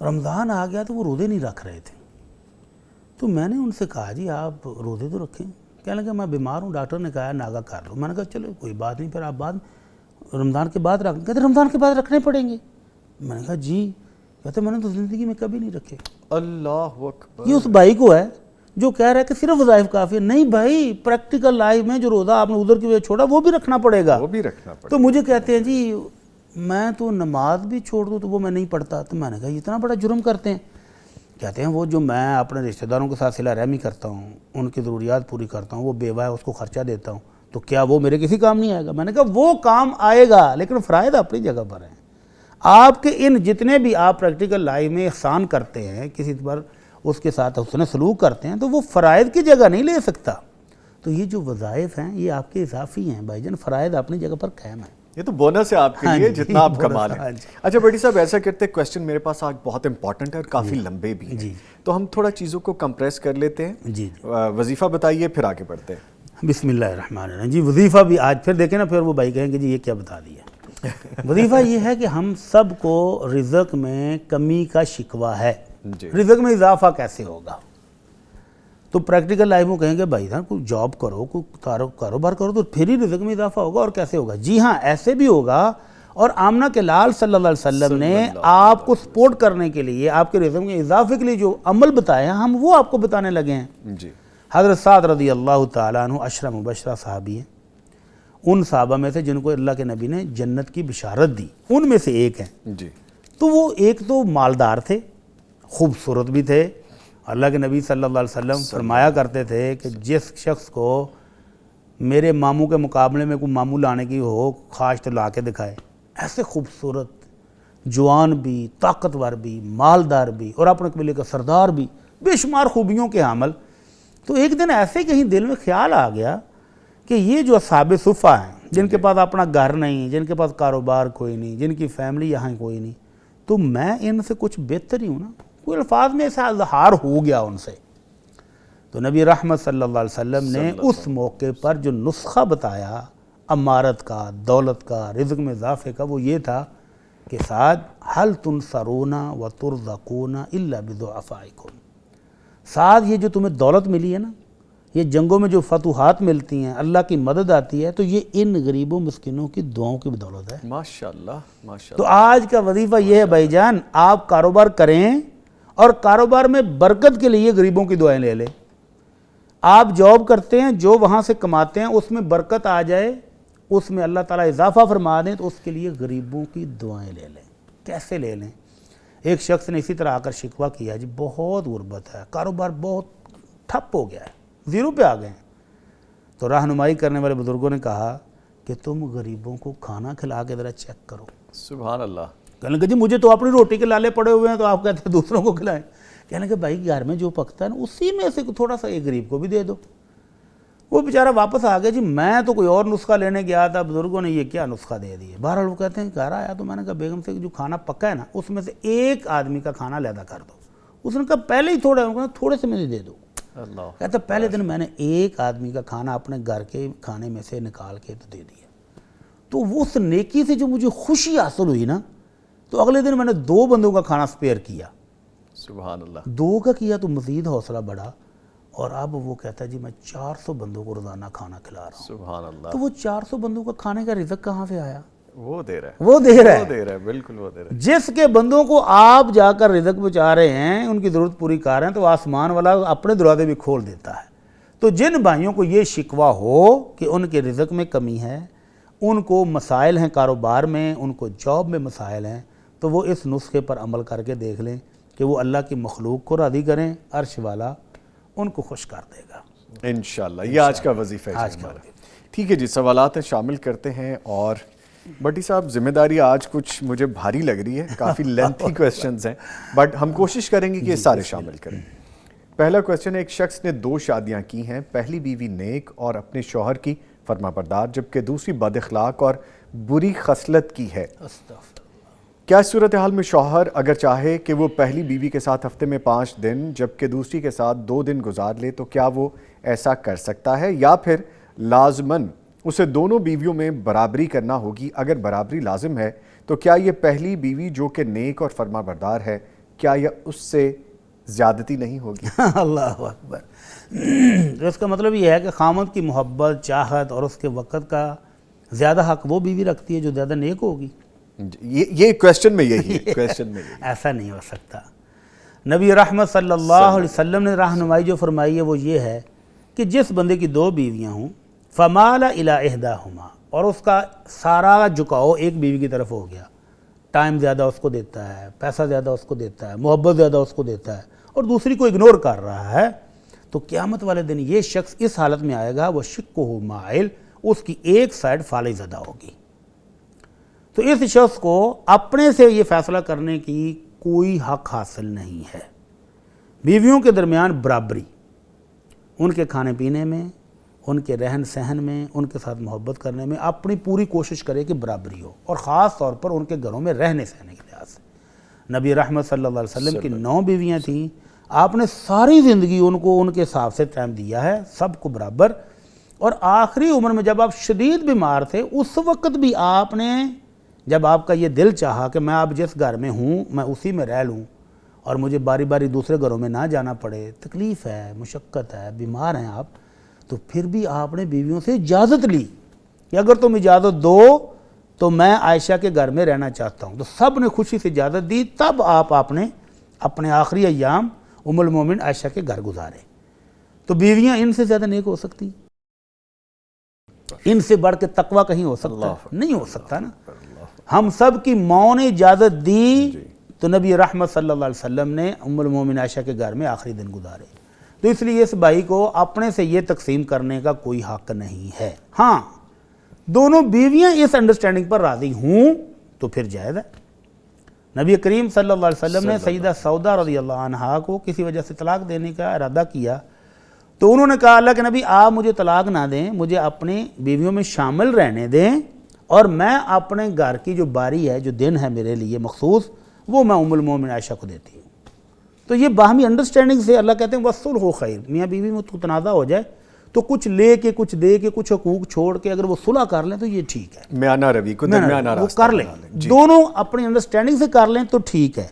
رمضان آ گیا تو وہ روزے نہیں رکھ رہے تھے. تو میں نے ان سے کہا جی آپ روزے تو رکھیں. کہنے لگا میں بیمار ہوں، ڈاکٹر نے کہا ناگا کر لو. میں نے کہا چلو کوئی بات نہیں، پھر آپ بعد رمضان کے بعد رکھ. کہتے رمضان کے بعد رکھنے پڑیں گے. میں نے کہا جی. کہتے میں نے تو زندگی میں کبھی نہیں رکھے. اللہ اکبر. یہ اس بھائی کو ہے جو کہہ رہا ہے کہ صرف وظائف کافی ہے. نہیں بھائی، پریکٹیکل لائف میں جو روزہ آپ نے ادھر کی وجہ چھوڑا وہ بھی رکھنا پڑے گا. وہ بھی رکھنا پڑے گا. تو مجھے کہتے ہیں جی میں تو نماز بھی چھوڑ دوں تو وہ میں نہیں پڑھتا. تو میں نے کہا اتنا بڑا جرم کرتے ہیں. کہتے ہیں وہ جو میں اپنے رشتہ داروں کے ساتھ صلہ رحمی کرتا ہوں، ان کی ضروریات پوری کرتا ہوں، وہ بیوہ ہے اس کو خرچہ دیتا ہوں، تو کیا وہ میرے کسی کام نہیں آئے گا؟ میں نے کہا وہ کام آئے گا، لیکن فرائض اپنی جگہ پر ہیں. آپ کے ان جتنے بھی آپ پریکٹیکل لائف میں احسان کرتے ہیں، کسی پر اس کے ساتھ حسن سلوک کرتے ہیں، تو وہ فرائض کی جگہ نہیں لے سکتا. تو یہ جو وظائف ہیں یہ آپ کے اضافی ہیں بھائی جان، فرائض اپنی جگہ پر قائم ہیں. یہ تو بونس ہے آپ کے لیے جتنا آپ کما لیں. ہاں جی. اچھا بڑی صاحب ایسا کرتے ہیں، کویسچن میرے پاس آج بہت امپورٹنٹ ہے اور کافی لمبے بھی ہیں، تو ہم تھوڑا چیزوں کو کمپریس کر لیتے ہیں. جی وظیفہ بتائیے پھر آگے بڑھتے ہیں. بسم اللہ الرحمن الرحیم. جی وظیفہ بھی آج پھر دیکھیں نا، پھر وہ بھائی کہیں گے جی یہ کیا بتا دیا. وظیفہ یہ ہے کہ ہم سب کو رزق میں کمی کا شکوہ ہے. رزق میں اضافہ کیسے ہوگا؟ تو پریکٹیکل لائف میں کہیں گے بھائی صاحب کوئی جاب کرو، کوئی کاروبار کرو تو پھر ہی رزق میں اضافہ ہوگا. اور کیسے ہوگا؟ جی ہاں ایسے بھی ہوگا. اور آمنہ کے لال صلی اللہ علیہ وسلم نے آپ کو سپورٹ کرنے کے لیے، آپ کے رزق میں اضافے کے لیے جو عمل بتایا ہم وہ آپ کو بتانے لگے ہیں. جی. حضرت سعد رضی اللہ تعالیٰ عنہ عشرہ مبشرہ صحابی ہیں. ان صحابہ میں سے جن کو اللہ کے نبی نے جنت کی بشارت دی، ان میں سے ایک ہیں. جی. تو وہ ایک تو مالدار تھے، خوبصورت بھی تھے. اللہ کے نبی صلی اللہ علیہ وسلم فرمایا کرتے تھے کہ جس شخص کو میرے ماموں کے مقابلے میں کوئی ماموں لانے کی ہو خواہش تو لا کے دکھائے. ایسے خوبصورت، جوان بھی، طاقتور بھی، مالدار بھی، اور اپنے قبیلے کا سردار بھی، بے شمار خوبیوں کے حامل. تو ایک دن ایسے کہیں دل میں خیال آ گیا کہ یہ جو اصحاب صفہ ہیں، جن کے پاس اپنا گھر نہیں، جن کے پاس کاروبار کوئی نہیں، جن کی فیملی یہاں کوئی نہیں، تو میں ان سے کچھ بہتر ہی ہوں نا. کوئی الفاظ میں ایسا اظہار ہو گیا ان سے. تو نبی رحمت صلی اللہ علیہ وسلم نے اس موقع پر جو نسخہ بتایا امارت کا، دولت کا، رزق میں اضافے کا، وہ یہ تھا کہ سعد حل تنصرون وترزقون الا بضعفائکم. سعد یہ جو تمہیں دولت ملی ہے نا، یہ جنگوں میں جو فتوحات ملتی ہیں، اللہ کی مدد آتی ہے، تو یہ ان غریبوں مسکینوں کی دعاؤں کی بدولت ہے. ماشاءاللہ ماشاءاللہ. تو آج کا وظیفہ یہ ہے بھائی جان، آپ کاروبار کریں اور کاروبار میں برکت کے لیے غریبوں کی دعائیں لے لیں. آپ جاب کرتے ہیں، جو وہاں سے کماتے ہیں اس میں برکت آ جائے، اس میں اللہ تعالیٰ اضافہ فرما دیں، تو اس کے لیے غریبوں کی دعائیں لے لیں. کیسے لے لیں؟ ایک شخص نے اسی طرح آ کر شکوہ کیا جی بہت غربت ہے، کاروبار بہت ٹھپ ہو گیا ہے، زیرو پہ آ گئے ہیں. تو رہنمائی کرنے والے بزرگوں نے کہا کہ تم غریبوں کو کھانا کھلا کے ذرا چیک کرو. سبحان اللہ. کہنے لگے جی مجھے تو اپنی روٹی کے لالے پڑے ہوئے ہیں، تو آپ کہتے ہیں دوسروں کو کھلائیں. کہنے لگے بھائی گھر میں جو پکتا ہے نا اسی میں سے تھوڑا سا ایک غریب کو بھی دے دو. وہ بیچارہ واپس آ گیا جی میں تو کوئی اور نسخہ لینے گیا تھا، بزرگوں نے یہ کیا نسخہ دے دیا. بہرحال وہ کہتے ہیں گھر آیا تو میں نے کہا بیگم سے جو کھانا پکا ہے نا اس میں سے ایک آدمی کا کھانا علیحدہ کر دو. اس نے کہا پہلے ہی تھوڑے سے مجھے دے دو. کہتا پہلے دن میں نے ایک آدمی کا کھانا اپنے گھر کے کھانے میں سے نکال کے تو دے دیا. تو وہ اس نیکی سے جو مجھے خوشی حاصل ہوئی نا، تو اگلے دن میں نے 2 بندوں کا کھانا سپیئر کیا. سبحان اللہ. 2 کا کیا تو مزید حوصلہ بڑھا، اور اب وہ کہتا ہے جی میں 400 بندوں کو روزانہ کھانا کھلا رہا ہوں. سبحان اللہ. تو وہ 400 بندوں کا کھانے کا رزق کہاں سے آیا؟ وہ دے رہا ہے، وہ دے رہا ہے، بالکل وہ دے رہا ہے. جس کے بندوں کو آپ جا کر رزق پہنچا رہے ہیں، ان کی ضرورت پوری کر رہے ہیں، تو آسمان والا اپنے دروازے بھی کھول دیتا ہے. تو جن بھائیوں کو یہ شکوہ ہو کہ ان کے رزق میں کمی ہے، ان کو مسائل ہیں کاروبار میں، ان کو جاب میں مسائل ہیں، تو وہ اس نسخے پر عمل کر کے دیکھ لیں کہ وہ اللہ کی مخلوق کو راضی کریں، عرش والا ان کو خوش کر دے گا انشاءاللہ. یہ آج کا وظیفہ ہے ہمارا. ٹھیک ہے جی، سوالات شامل کرتے ہیں. اور بٹی صاحب ذمہ داری آج کچھ مجھے بھاری لگ رہی ہے، کافی لینتھی کویسچنز ہیں، بٹ ہم کوشش کریں گے کہ یہ سارے شامل کریں. پہلا کویسچن ہے، ایک شخص نے 2 شادیاں کی ہیں، پہلی بیوی نیک اور اپنے شوہر کی فرما بردار، جبکہ دوسری بد اخلاق اور بری خصلت کی ہے۔ کیا اس صورتحال میں شوہر اگر چاہے کہ وہ پہلی بیوی کے ساتھ ہفتے میں 5 دن جبکہ دوسری کے ساتھ 2 دن گزار لے تو کیا وہ ایسا کر سکتا ہے، یا پھر لازماً اسے دونوں بیویوں میں برابری کرنا ہوگی؟ اگر برابری لازم ہے تو کیا یہ پہلی بیوی جو کہ نیک اور فرما بردار ہے، کیا یہ اس سے زیادتی نہیں ہوگی؟ اللہ اکبر۔ تو اس کا مطلب یہ ہے کہ خامد کی محبت، چاہت اور اس کے وقت کا زیادہ حق وہ بیوی رکھتی ہے جو زیادہ نیک ہوگی۔ یہ کویسچن میں یہی ایسا نہیں ہو سکتا۔ نبی رحمت صلی اللہ علیہ وسلم نے رہنمائی جو فرمائی ہے وہ یہ ہے کہ جس بندے کی 2 بیویاں ہوں، فمال الی احداہما، اور اس کا سارا جھکاؤ ایک بیوی کی طرف ہو گیا، ٹائم زیادہ اس کو دیتا ہے، پیسہ زیادہ اس کو دیتا ہے، محبت زیادہ اس کو دیتا ہے، اور دوسری کو اگنور کر رہا ہے، تو قیامت والے دن یہ شخص اس حالت میں آئے گا وہ شقہ مائل، اس کی ایک سائڈ فالح زدہ ہوگی۔ تو اس شخص کو اپنے سے یہ فیصلہ کرنے کی کوئی حق حاصل نہیں ہے۔ بیویوں کے درمیان برابری، ان کے کھانے پینے میں، ان کے رہن سہن میں، ان کے ساتھ محبت کرنے میں اپنی پوری کوشش کرے کہ برابری ہو، اور خاص طور پر ان کے گھروں میں رہنے سہنے کے لحاظ سے۔ نبی رحمت صلی اللہ علیہ وسلم کی 9 بیویاں تھیں، آپ نے ساری زندگی ان کو ان کے حساب سے ٹائم دیا ہے، سب کو برابر، اور آخری عمر میں جب آپ شدید بیمار تھے اس وقت بھی آپ نے، جب آپ کا یہ دل چاہا کہ میں اب جس گھر میں ہوں میں اسی میں رہ لوں اور مجھے باری باری دوسرے گھروں میں نہ جانا پڑے، تکلیف ہے، مشقت ہے، بیمار ہیں آپ، تو پھر بھی آپ نے بیویوں سے اجازت لی کہ اگر تم اجازت دو تو میں عائشہ کے گھر میں رہنا چاہتا ہوں، تو سب نے خوشی سے اجازت دی، تب آپ نے اپنے آخری ایام ام المومن عائشہ کے گھر گزارے۔ تو بیویاں ان سے زیادہ نیک ہو سکتی؟ ان سے بڑھ کے تقوی کہیں ہو سکتا ہے؟ نہیں ہو سکتا نا۔ ہم سب کی ماں نے اجازت دی تو نبی رحمت صلی اللہ علیہ وسلم نے ام المومن عائشہ کے گھر میں آخری دن گزارے، تو اس لیے اس بھائی کو اپنے سے یہ تقسیم کرنے کا کوئی حق نہیں ہے۔ ہاں، دونوں بیویاں اس انڈرسٹینڈنگ پر راضی ہوں تو پھر جائز ہے۔ نبی کریم صلی اللہ علیہ وسلم نے سیدہ سودا رضی اللہ عنہا کو کسی وجہ سے طلاق دینے کا ارادہ کیا، تو انہوں نے کہا اللہ کے نبی آپ مجھے طلاق نہ دیں، مجھے اپنی بیویوں میں شامل رہنے دیں، اور میں اپنے گھر کی جو باری ہے، جو دن ہے میرے لیے مخصوص، وہ میں ام المومن عائشہ کو دیتی ہوں۔ تو یہ باہمی انڈرسٹینڈنگ سے اللہ کہتے ہیں وَالصُلْحُ خیر، میاں بیوی میں تو تنازع ہو جائے تو کچھ لے کے، کچھ دے کے، کچھ حقوق چھوڑ کے اگر وہ صلح کر لیں تو یہ ٹھیک ہے، میانہ روی کو درمیانہ وہ راستہ کر لیں، دونوں اپنی انڈرسٹینڈنگ سے کر لیں تو ٹھیک ہے۔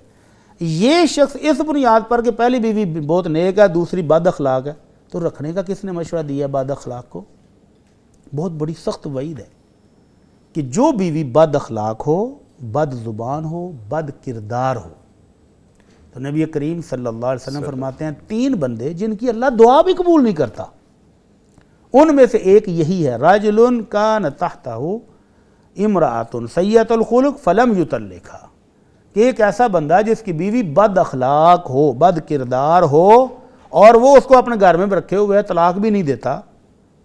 یہ شخص اس بنیاد پر کہ پہلی بیوی بہت نیک ہے، دوسری بد اخلاق ہے، تو رکھنے کا کس نے مشورہ دیا بد اخلاق کو؟ بہت بڑی سخت وعید ہے کہ جو بیوی بد اخلاق ہو، بد زبان ہو، بد کردار ہو، تو نبی کریم صلی اللہ علیہ وسلم فرماتے ہیں 3 بندے جن کی اللہ دعا بھی قبول نہیں کرتا، ان میں سے ایک یہی ہے، رجل کان تحتہ امرأۃ سیئۃ الخلق فلم یطلقھا، کہ ایک ایسا بندہ جس کی بیوی بد اخلاق ہو، بد کردار ہو، اور وہ اس کو اپنے گھر میں رکھے ہوئے ہے، طلاق بھی نہیں دیتا،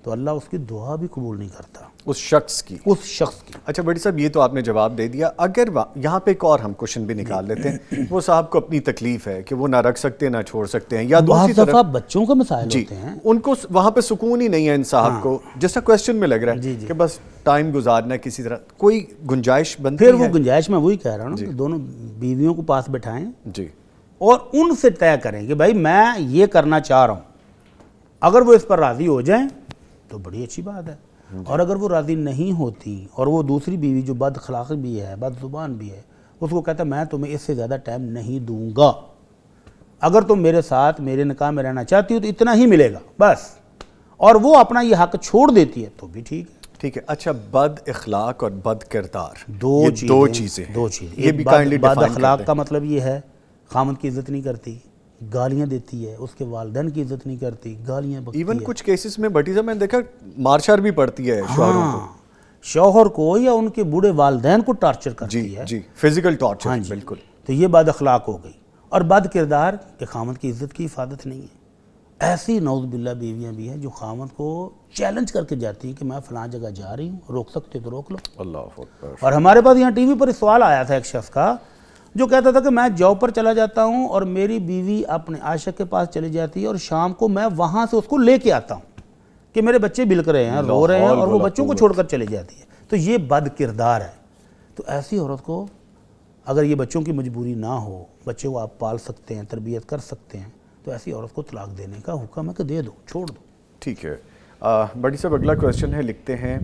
تو اللہ اس کی دعا بھی قبول نہیں کرتا اس شخص کی۔ اچھا بڑی صاحب، یہ تو آپ نے جواب دے دیا، اگر یہاں پہ ایک اور ہم کوشچن بھی نکال لیتے ہیں، وہ صاحب کو اپنی تکلیف ہے کہ وہ نہ رکھ سکتے نہ چھوڑ سکتے ہیں، یا دوسری بعض دفعہ طرف بچوں کا مسائل ہوتے ہیں، ان کو وہاں پہ سکون ہی نہیں ہے ان صاحب کو، جیسا کویسچن میں لگ رہا ہے کہ بس ٹائم گزارنا ہے کسی طرح، کوئی گنجائش بنتی ہے؟ پھر وہ گنجائش میں وہی کہہ رہا ہوں کہ دونوں بیویوں کو پاس بٹھائیں جی، اور ان سے طے کریں کہ بھائی میں یہ کرنا چاہ رہا ہوں، اگر وہ اس پر راضی ہو جائیں تو بڑی اچھی بات ہے، اور اگر وہ راضی نہیں ہوتی اور وہ دوسری بیوی جو بد اخلاق بھی ہے، بد زبان بھی ہے، اس کو کہتا ہے میں تمہیں اس سے زیادہ ٹائم نہیں دوں گا، اگر تم میرے ساتھ میرے نکاح میں رہنا چاہتی ہو تو اتنا ہی ملے گا بس، اور وہ اپنا یہ حق چھوڑ دیتی ہے تو بھی ٹھیک ہے۔ اچھا، بد اخلاق اور بد کردار دو چیزیں یہ بھی کائنڈلی بد ڈیفائن اخلاق کا مطلب یہ ہے خامد کی عزت نہیں کرتی، گالیاں دیتی ہے، اس کے والدین کی عزت نہیں کرتی، گالیاں بکتی ہے، ایون کچھ کیسز میں بٹی صاحب میں نے دیکھا مارشار بھی پڑتی ہے شوہروں کو، شوہر کو یا ان کے بوڑھے والدین کو ٹارچر کرتی ہے، جی فزیکل ٹارچر، بالکل، تو یہ بد اخلاق ہو گئی۔ اور بد کردار کہ خامد کی عزت کی حفاظت نہیں ہے، ایسی نعوذ باللہ بیویاں بھی ہیں جو خامد کو چیلنج کر کے جاتی ہیں کہ میں فلاں جگہ جا رہی ہوں، روک سکتے تو روک لو۔ اللہ اکبر۔ اور ہمارے پاس یہاں ٹی وی پر سوال آیا تھا ایک شخص کا، جو کہتا تھا کہ میں جاب پر چلا جاتا ہوں اور میری بیوی اپنے عاشق کے پاس چلی جاتی ہے اور شام کو میں وہاں سے اس کو لے کے آتا ہوں کہ میرے بچے بلک رہے ہیں، رو رہے ہیں، اور وہ بچوں کو چھوڑ کر چلے جاتی ہے. تو یہ بد کردار ہے. تو ایسی عورت کو اگر یہ بچوں کی مجبوری نہ ہو، بچے کو آپ پال سکتے ہیں، تربیت کر سکتے ہیں، تو ایسی عورت کو طلاق دینے کا حکم ہے کہ دے دو، چھوڑ دو. ٹھیک ہے. بڑی صاحب اگلا کویشچن ہے، لکھتے ہیں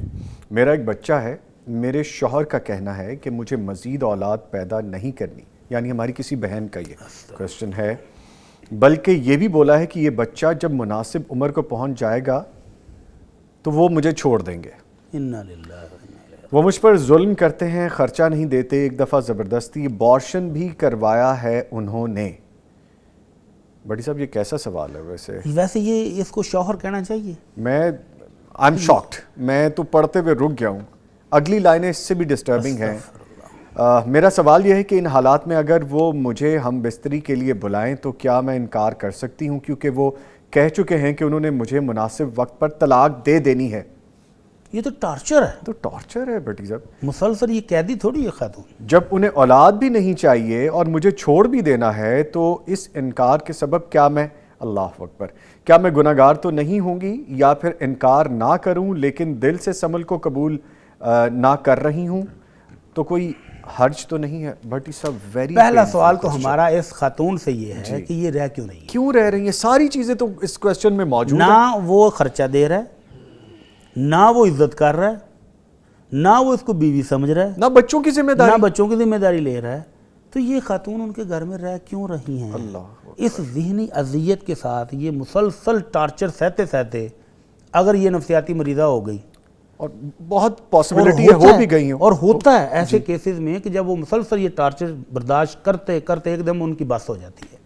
میرا ایک بچہ ہے، میرے شوہر کا کہنا ہے کہ مجھے مزید اولاد پیدا نہیں کرنی، یعنی ہماری کسی بہن کا یہ کویشچن ہے، بلکہ یہ بھی بولا ہے کہ یہ بچہ جب مناسب عمر کو پہنچ جائے گا تو وہ مجھے چھوڑ دیں گے. انا للہ و انا الیہ. وہ مجھ پر ظلم کرتے ہیں، خرچہ نہیں دیتے، ایک دفعہ زبردستی ابارشن بھی کروایا ہے انہوں نے. بڑی صاحب یہ کیسا سوال ہے ویسے یہ اس کو شوہر کہنا چاہیے. میں آئی ایم شاکڈ، میں تو پڑھتے ہوئے رک گیا ہوں. اگلی لائنیں اس سے بھی ڈسٹربنگ ہیں. میرا سوال یہ ہے کہ ان حالات میں اگر وہ مجھے ہم بستری کے لیے بلائیں تو کیا میں انکار کر سکتی ہوں، کیونکہ وہ کہہ چکے ہیں کہ انہوں نے مجھے مناسب وقت پر طلاق دے دینی ہے. یہ تو ٹارچر ہے. تو ٹارچر ہے بیٹی صاحب. مسلسل یہ قیدی تھوڑی ہے خاتون. جب انہیں اولاد بھی نہیں چاہیے اور مجھے چھوڑ بھی دینا ہے تو اس انکار کے سبب کیا میں، اللہ اکبر، کیا میں گناہگار تو نہیں ہوں گی، یا پھر انکار نہ کروں لیکن دل سے اس عمل کو قبول نہ کر رہی ہوں تو کوئی حرج تو نہیں ہے؟ بھٹی صاحب ویری پہلا سوال تو ہمارا اس خاتون سے یہ ہے کہ یہ رہ کیوں نہیں؟ کیوں رہ رہی ہیں؟ ساری چیزیں تو اس کویسچن میں موجود ہیں. نہ وہ خرچہ دے رہا ہے، نہ وہ عزت کر رہا ہے، نہ وہ اس کو بیوی سمجھ رہا ہے، نہ بچوں کی ذمہ داری، نہ بچوں کی ذمہ داری لے رہا ہے. تو یہ خاتون ان کے گھر میں رہ کیوں رہی ہیں؟ اس ذہنی اذیت کے ساتھ یہ مسلسل ٹارچر سہتے سہتے اگر یہ نفسیاتی مریضہ ہو گئی، اور بہت پاسبلٹی ہے ہو بھی گئی ہوں، اور ہوتا ہے ایسے کیسز میں کہ جب وہ مسلسل یہ ٹارچر برداشت کرتے کرتے ایک دم ان کی بس ہو جاتی ہے.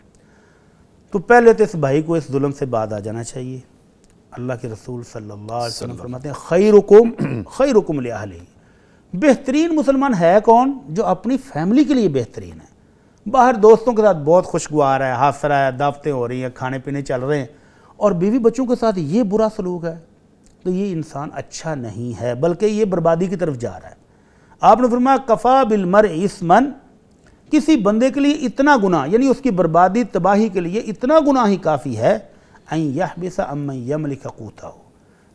تو پہلے تو اس بھائی کو اس ظلم سے بعد آ جانا چاہیے. اللہ کے رسول صلی اللہ علیہ وسلم فرماتے ہیں خیرکم لأہلہ. بہترین مسلمان ہے کون؟ جو اپنی فیملی کے لیے بہترین ہے. باہر دوستوں کے ساتھ بہت خوشگوار ہے، ہنس رہا ہے، دعوتیں ہو رہی ہیں، کھانے پینے چل رہے ہیں، اور بیوی بچوں کے ساتھ یہ برا سلوک ہے، تو یہ انسان اچھا نہیں ہے، بلکہ یہ بربادی کی طرف جا رہا ہے. آپ نے فرمایا کفا بالمرء اثما، کسی بندے کے لیے اتنا گناہ، یعنی اس کی بربادی تباہی کے لیے اتنا گناہ ہی کافی ہے، ان یحبس عمن یملک قوتہ،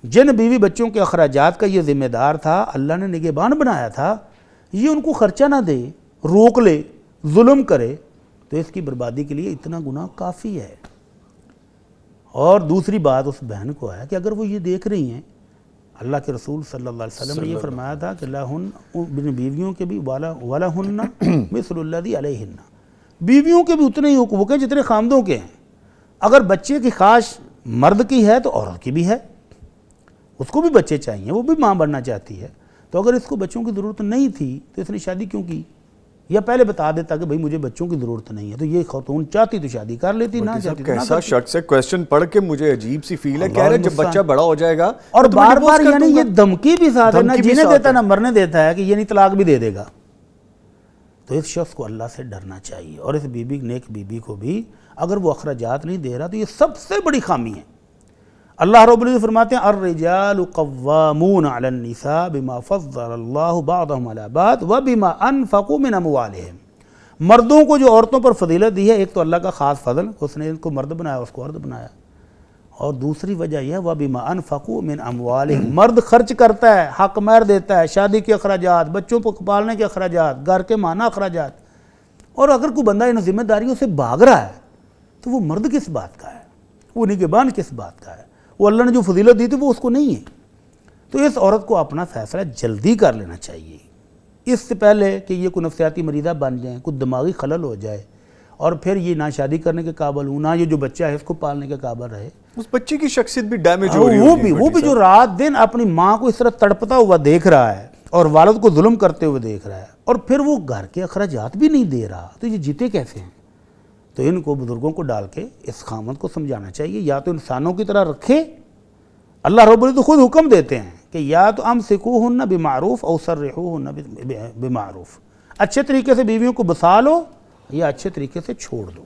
جن بیوی بچوں کے اخراجات کا یہ ذمہ دار تھا، اللہ نے نگہبان بنایا تھا، یہ ان کو خرچہ نہ دے، روک لے، ظلم کرے، تو اس کی بربادی کے لیے اتنا گناہ کافی ہے. اور دوسری بات اس بہن کو ہے کہ اگر وہ یہ دیکھ رہی ہیں، اللہ کے رسول صلی اللہ علیہ وسلم نے یہ فرمایا تھا کہ لہن بیویوں کے بھی وَلَهُنَّ مِثْلُ الَّذِي عَلَيْهِنَّ، بیویوں کے بھی اتنے ہی حقوق ہیں جتنے خامدوں کے ہیں. اگر بچے کی خواہش مرد کی ہے تو عورت کی بھی ہے، اس کو بھی بچے چاہیے، وہ بھی ماں بننا چاہتی ہے. تو اگر اس کو بچوں کی ضرورت نہیں تھی تو اس نے شادی کیوں کی؟ یا پہلے بتا دیتا کہ بھئی مجھے بچوں کی ضرورت نہیں ہے، تو یہ خاتون چاہتی تو شادی کر لیتی، نہ چاہتی تو نہ کیسا کرتی. شخص ہے، کویسچن پڑھ کے مجھے عجیب سی فیل ہے، کہہ رہے جب بچہ بڑا ہو جائے گا اور تو میں بار ڈیورس بار کر یعنی دوں گا. یہ دھمکی بھی ساتھ ہے، نہ دھمکی بھی جینے ساتھ دیتا ہے. نہ مرنے دیتا ہے کہ یعنی طلاق بھی دے دے گا. تو اس شخص کو اللہ سے ڈرنا چاہیے، اور اس بیوی نیک بیوی کو بھی اگر وہ اخراجات نہیں دے رہا تو یہ سب سے بڑی خامی ہے. اللہ رب العزت فرماتے ہیں الرجال قوامون علی النساء بما فضل اللہ بعضهم علی بعض وبما انفقوا من اموالهم. مردوں کو جو عورتوں پر فضیلت دی ہے، ایک تو اللہ کا خاص فضل، اس نے ان کو مرد بنایا، اس کو عورت بنایا، اور دوسری وجہ یہ ہے وَبِمَا أَنفَقُوا مِنْ أَمْوَالِهِمْ. مرد خرچ کرتا ہے، حق مہر دیتا ہے، شادی کے اخراجات، بچوں کو پالنے کے اخراجات، گھر کے مانا اخراجات. اور اگر کوئی بندہ ان ذمہ داریوں سے بھاگ رہا ہے تو وہ مرد کس بات کا ہے، وہ نگہبان کس بات کا ہے؟ وہ اللہ نے جو فضیلت دی تھی وہ اس کو نہیں ہے. تو اس عورت کو اپنا فیصلہ جلدی کر لینا چاہیے، اس سے پہلے کہ یہ کوئی نفسیاتی مریضہ بن جائیں، کوئی دماغی خلل ہو جائے، اور پھر یہ نہ شادی کرنے کے قابل ہوں، نہ یہ جو بچہ ہے اس کو پالنے کے قابل رہے. اس بچے کی شخصیت بھی ڈیمیج ہو رہی ہوگی. وہ بھی جو رات دن اپنی ماں کو اس طرح تڑپتا ہوا دیکھ رہا ہے اور والد کو ظلم کرتے ہوئے دیکھ رہا ہے، اور پھر وہ گھر کے اخراجات بھی نہیں دے رہا، تو یہ جیتے کیسے ہیں؟ تو ان کو بزرگوں کو ڈال کے اس خامد کو سمجھانا چاہیے، یا تو انسانوں کی طرح رکھے. اللہ رب العزت خود حکم دیتے ہیں کہ یا تو امسکوہن بمعروف او سرحوہن بمعروف، اچھے طریقے سے بیویوں کو بسا لو یا اچھے طریقے سے چھوڑ دو.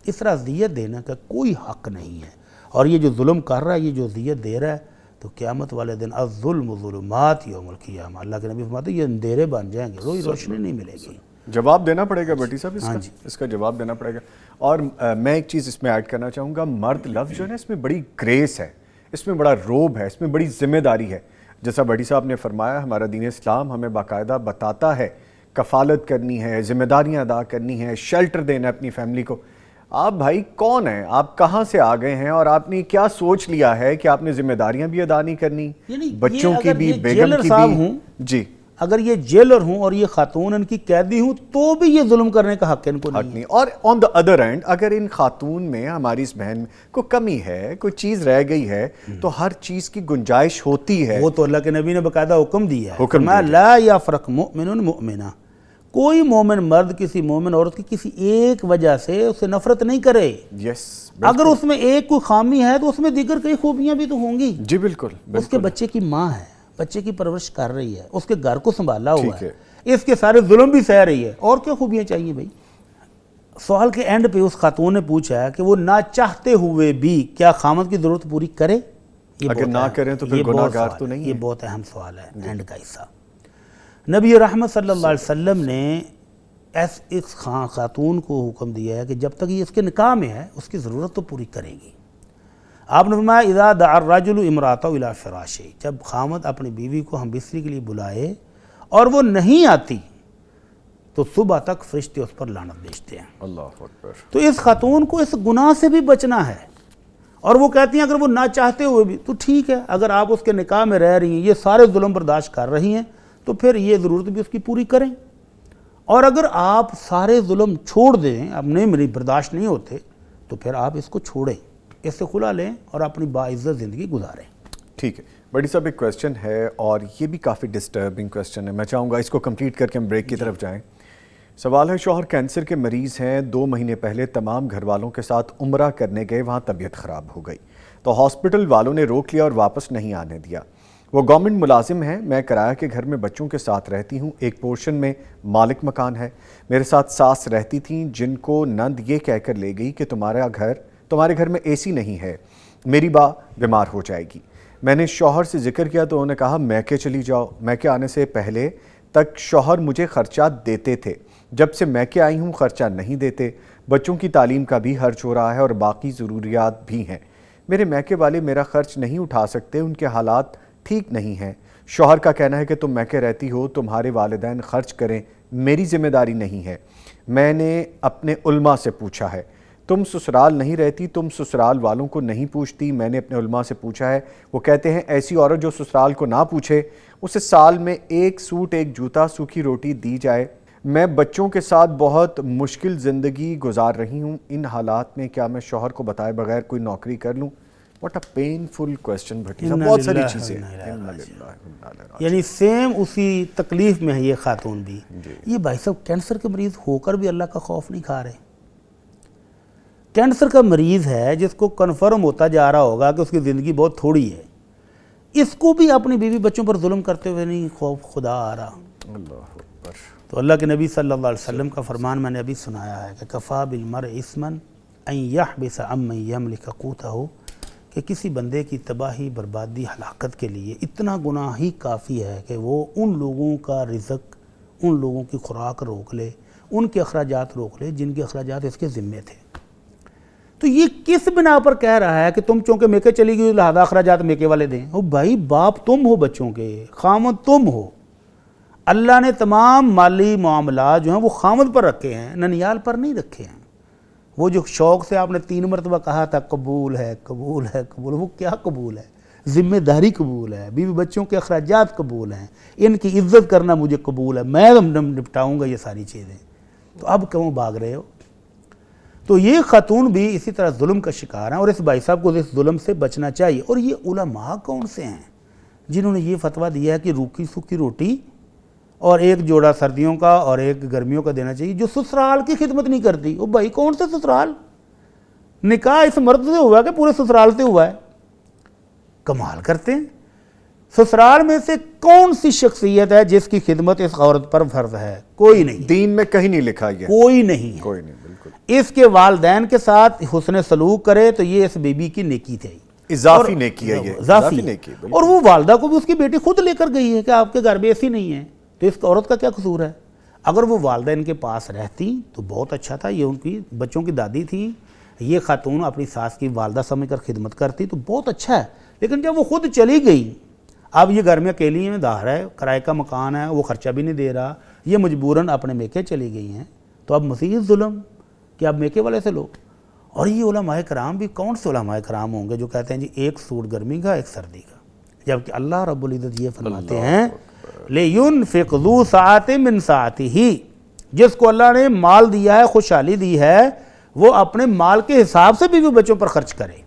اس طرح اذیت دینے کا کوئی حق نہیں ہے. اور یہ جو ظلم کر رہا ہے، یہ جو اذیت دے رہا ہے، تو قیامت والے دن الظلم ظلمات یوم القیامہ، اللہ کے نبی فرماتے ہیں یہ اندھیرے بن جائیں گے، روئی روشنی نہیں ملے گی. جواب دینا پڑے گا بٹی صاحب ہاں اس کا جواب دینا پڑے گا. اور میں ایک چیز اس میں ایڈ کرنا چاہوں گا, مرد لفظ جو ہے نا اس میں بڑی گریس ہے, اس میں بڑا روب ہے, اس میں بڑی ذمہ داری ہے. جیسا بٹی صاحب نے فرمایا, ہمارا دین اسلام ہمیں باقاعدہ بتاتا ہے کفالت کرنی ہے, ذمہ داریاں ادا کرنی ہے, شیلٹر دینا ہے اپنی فیملی کو. آپ بھائی کون ہیں, آپ کہاں سے آ گئے ہیں, اور آپ نے کیا سوچ لیا ہے کہ آپ نے ذمہ داریاں بھی ادا نہیں کرنی, بچوں کی بھی, بیگم کی بھی. جی اگر یہ جیلر ہوں اور یہ خاتون ان کی قیدی ہوں تو بھی یہ ظلم کرنے کا حق ان کو نہیں ہے. اور آن دا ادر اینڈ اگر ان خاتون میں, ہماری اس بہن میں کوئی کمی ہے, کوئی چیز رہ گئی ہے, تو ہر چیز کی گنجائش ہوتی ہے. وہ تو اللہ کے نبی نے باقاعدہ حکم دیا ہے, فرمایا لا یفرق مؤمن مؤمنہ, کوئی مومن مرد کسی مومن عورت کی کسی ایک وجہ سے اسے نفرت نہیں کرے. یس, اگر اس میں ایک کوئی خامی ہے تو اس میں دیگر کئی خوبیاں بھی تو ہوں گی. جی بالکل. اس کے بچے کی ماں ہے, بچے کی پرورش کر رہی ہے, اس کے گھر کو سنبھالا ہوا ہے, اس کے سارے ظلم بھی سہ رہی ہے, اور کیا خوبیاں چاہیے بھائی. سوال کے اینڈ پہ اس خاتون نے پوچھا ہے کہ وہ نہ چاہتے ہوئے بھی کیا خامد کی ضرورت پوری کرے. اگر نہ کریں تو پھر گناہ گار تو نہیں. یہ بہت اہم سوال ہے اینڈ کا حصہ. نبی رحمت صلی اللہ علیہ وسلم نے اس خاتون کو حکم دیا ہے کہ جب تک یہ اس کے نکاح میں ہے اس کی ضرورت تو پوری کرے گی. آپ نے فرمایا اذا دعا الرجل امرأته الى فراشه, جب خامد اپنی بیوی کو ہم بستری کے لیے بلائے اور وہ نہیں آتی تو صبح تک فرشتے اس پر لعنت بھیجتے ہیں. اللہ اکبر. تو اس خاتون کو اس گناہ سے بھی بچنا ہے, اور وہ کہتی ہیں اگر وہ نہ چاہتے ہوئے بھی تو ٹھیک ہے, اگر آپ اس کے نکاح میں رہ رہی ہیں, یہ سارے ظلم برداشت کر رہی ہیں, تو پھر یہ ضرورت بھی اس کی پوری کریں. اور اگر آپ سارے ظلم چھوڑ دیں, اب نہیں برداشت نہیں ہوتے, تو پھر آپ اس کو چھوڑیں, اس سے خلا لیں اور اپنی باعزت زندگی گزاریں. ٹھیک ہے بڑی صاحب, ایک کویسچن ہے اور یہ بھی کافی ڈسٹربنگ کویسچن ہے, میں چاہوں گا اس کو کمپلیٹ کر کے ہم بریک کی طرف جائیں. سوال ہے, شوہر کینسر کے مریض ہیں, 2 مہینے پہلے تمام گھر والوں کے ساتھ عمرہ کرنے گئے, وہاں طبیعت خراب ہو گئی تو ہاسپٹل والوں نے روک لیا اور واپس نہیں آنے دیا. وہ گورنمنٹ ملازم ہیں, میں کرایہ کے گھر میں بچوں کے ساتھ رہتی ہوں, ایک پورشن میں مالک مکان ہے, میرے ساتھ ساس رہتی تھیں جن کو نند یہ کہہ کر لے گئی کہ تمہارے گھر میں اے سی نہیں ہے, میری ماں بیمار ہو جائے گی. میں نے شوہر سے ذکر کیا تو انہوں نے کہا میکے چلی جاؤ. میکے آنے سے پہلے تک شوہر مجھے خرچہ دیتے تھے, جب سے میکے آئی ہوں خرچہ نہیں دیتے. بچوں کی تعلیم کا بھی خرچ ہو رہا ہے اور باقی ضروریات بھی ہیں. میرے میکے والے میرا خرچ نہیں اٹھا سکتے, ان کے حالات ٹھیک نہیں ہیں. شوہر کا کہنا ہے کہ تم میکے رہتی ہو, تمہارے والدین خرچ کریں, میری ذمہ داری نہیں ہے. میں نے اپنے علماء سے پوچھا ہے, تم سسرال نہیں رہتی, تم سسرال والوں کو نہیں پوچھتی. میں نے اپنے علماء سے پوچھا ہے, وہ کہتے ہیں ایسی عورت جو سسرال کو نہ پوچھے اسے سال میں 1 سوٹ 1 جوتا سوکھی روٹی دی جائے. میں بچوں کے ساتھ بہت مشکل زندگی گزار رہی ہوں, ان حالات میں کیا میں شوہر کو بتائے بغیر کوئی نوکری کر لوں؟ واٹ اے پینفل کویسچن بھٹی صاحب, بہت ساری چیزیں ہیں. یعنی سیم اسی تکلیف میں ہے یہ خاتون بھی. یہ بھائی صاحب کینسر کے مریض ہو کر بھی اللہ کا خوف نہیں کھا رہے. کینسر کا مریض ہے جس کو کنفرم ہوتا جا رہا ہوگا کہ اس کی زندگی بہت تھوڑی ہے, اس کو بھی اپنی بیوی بچوں پر ظلم کرتے ہوئے نہیں خوف خدا آ رہا. اللہ اکبر. تو اللہ کے نبی صلی اللہ علیہ وسلم کا فرمان میں نے ابھی سنایا ہے کہ کفا بالمرء اثما ان یحبس عمن یملک قوتہ, کہ کسی بندے کی تباہی, بربادی, ہلاکت کے لیے اتنا گناہ ہی کافی ہے کہ وہ ان لوگوں کا رزق, ان لوگوں کی خوراک روک لے, ان کے اخراجات روک لے جن کے اخراجات اس کے ذمے تھے. تو یہ کس بنا پر کہہ رہا ہے کہ تم چونکہ میکے چلی گئی لہذا اخراجات میکے والے دیں؟ او بھائی باپ تم ہو, بچوں کے خامد تم ہو. اللہ نے تمام مالی معاملات جو ہیں وہ خامد پر رکھے ہیں, ننیال پر نہیں رکھے ہیں. وہ جو شوق سے آپ نے 3 مرتبہ کہا تھا قبول ہے قبول ہے قبول, وہ کیا قبول ہے؟ ذمہ داری قبول ہے, بیوی بچوں کے اخراجات قبول ہیں, ان کی عزت کرنا مجھے قبول ہے, میں نپٹاؤں گا یہ ساری چیزیں. تو اب کیوں بھاگ رہے ہو؟ تو یہ خاتون بھی اسی طرح ظلم کا شکار ہیں, اور اس بھائی صاحب کو اس ظلم سے بچنا چاہیے. اور یہ علماء کون سے ہیں جنہوں نے یہ فتویٰ دیا ہے کہ روکھی سوکھی روٹی اور 1 جوڑا سردیوں کا اور 1 گرمیوں کا دینا چاہیے, جو سسرال کی خدمت نہیں کرتی؟ او بھائی کون سے سسرال؟ نکاح اس مرد سے ہوا کہ پورے سسرال سے ہوا ہے؟ کمال کرتے ہیں. سسرال میں سے کون سی شخصیت ہے جس کی خدمت اس عورت پر فرض ہے؟ کوئی نہیں. دین میں کہیں نہیں لکھا یہ, کوئی نہیں ہے. کوئی نہیں. بالکل. اس کے والدین کے ساتھ حسن سلوک کرے تو یہ اس بیوی کی نیکی تھی, اضافی نیکی ہے یہ, اضافی نیکی. اور وہ والدہ کو بھی اس کی بیٹی خود لے کر گئی ہے کہ آپ کے گھر میں ایسی نہیں ہے, تو اس عورت کا کیا قصور ہے؟ اگر وہ والدہ ان کے پاس رہتی تو بہت اچھا تھا، یہ ان کی بچوں کی دادی تھی، یہ خاتون اپنی ساس کی والدہ سمجھ کر خدمت کرتی تو بہت اچھا ہے، لیکن جب وہ خود چلی گئی، اب یہ گھر میں اکیلی میں داہر ہے، کرائے کا مکان ہے، وہ خرچہ بھی نہیں دے رہا، یہ مجبوراً اپنے میکے چلی گئی ہیں، تو اب مزید ظلم کہ اب میکے والے سے لو۔ اور یہ علماء کرام بھی کون سے علماء کرام ہوں گے جو کہتے ہیں جی ایک سوٹ گرمی کا ایک سردی کا، جبکہ اللہ رب العزت یہ فرماتے ہیں لِيُنْفِقْ ذُو سَعَةٍ مِّن سَعَتِهِ، جس کو اللہ نے مال دیا ہے، خوشحالی دی ہے، وہ اپنے مال کے حساب سے بھی بچوں پر خرچ کرے۔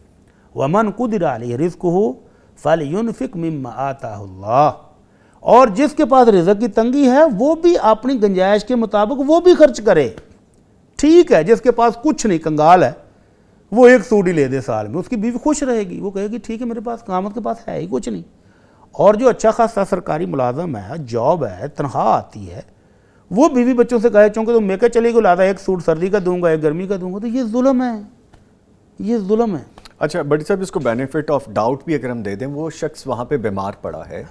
وَمَنْ قُدِرَ عَلَيْهِ رِزْقُهُ فَلْيُنْفِقْ مِمَّا آتَاهُ اللَّهُ، اور جس کے پاس رزق کی تنگی ہے وہ بھی اپنی گنجائش کے مطابق وہ بھی خرچ کرے۔ ٹھیک ہے، جس کے پاس کچھ نہیں، کنگال ہے، وہ ایک سوٹ ہی لے دے سال میں، اس کی بیوی خوش رہے گی، وہ کہے گی ٹھیک ہے میرے پاس، قامت کے پاس ہے ہی کچھ نہیں۔ اور جو اچھا خاصا سرکاری ملازم ہے، جاب ہے، تنخواہ آتی ہے، وہ بیوی بچوں سے کہے چونکہ تم میکے چلی گو لاتا ایک سوٹ سردی کا دوں گا ایک گرمی کا دوں گا، تو یہ ظلم ہے، یہ ظلم ہے۔ اچھا بڑی صاحب، اس کو بینیفٹ آف ڈاؤٹ بھی اگر ہم دے دیں، وہ شخص وہاں پہ بیمار پڑا ہے،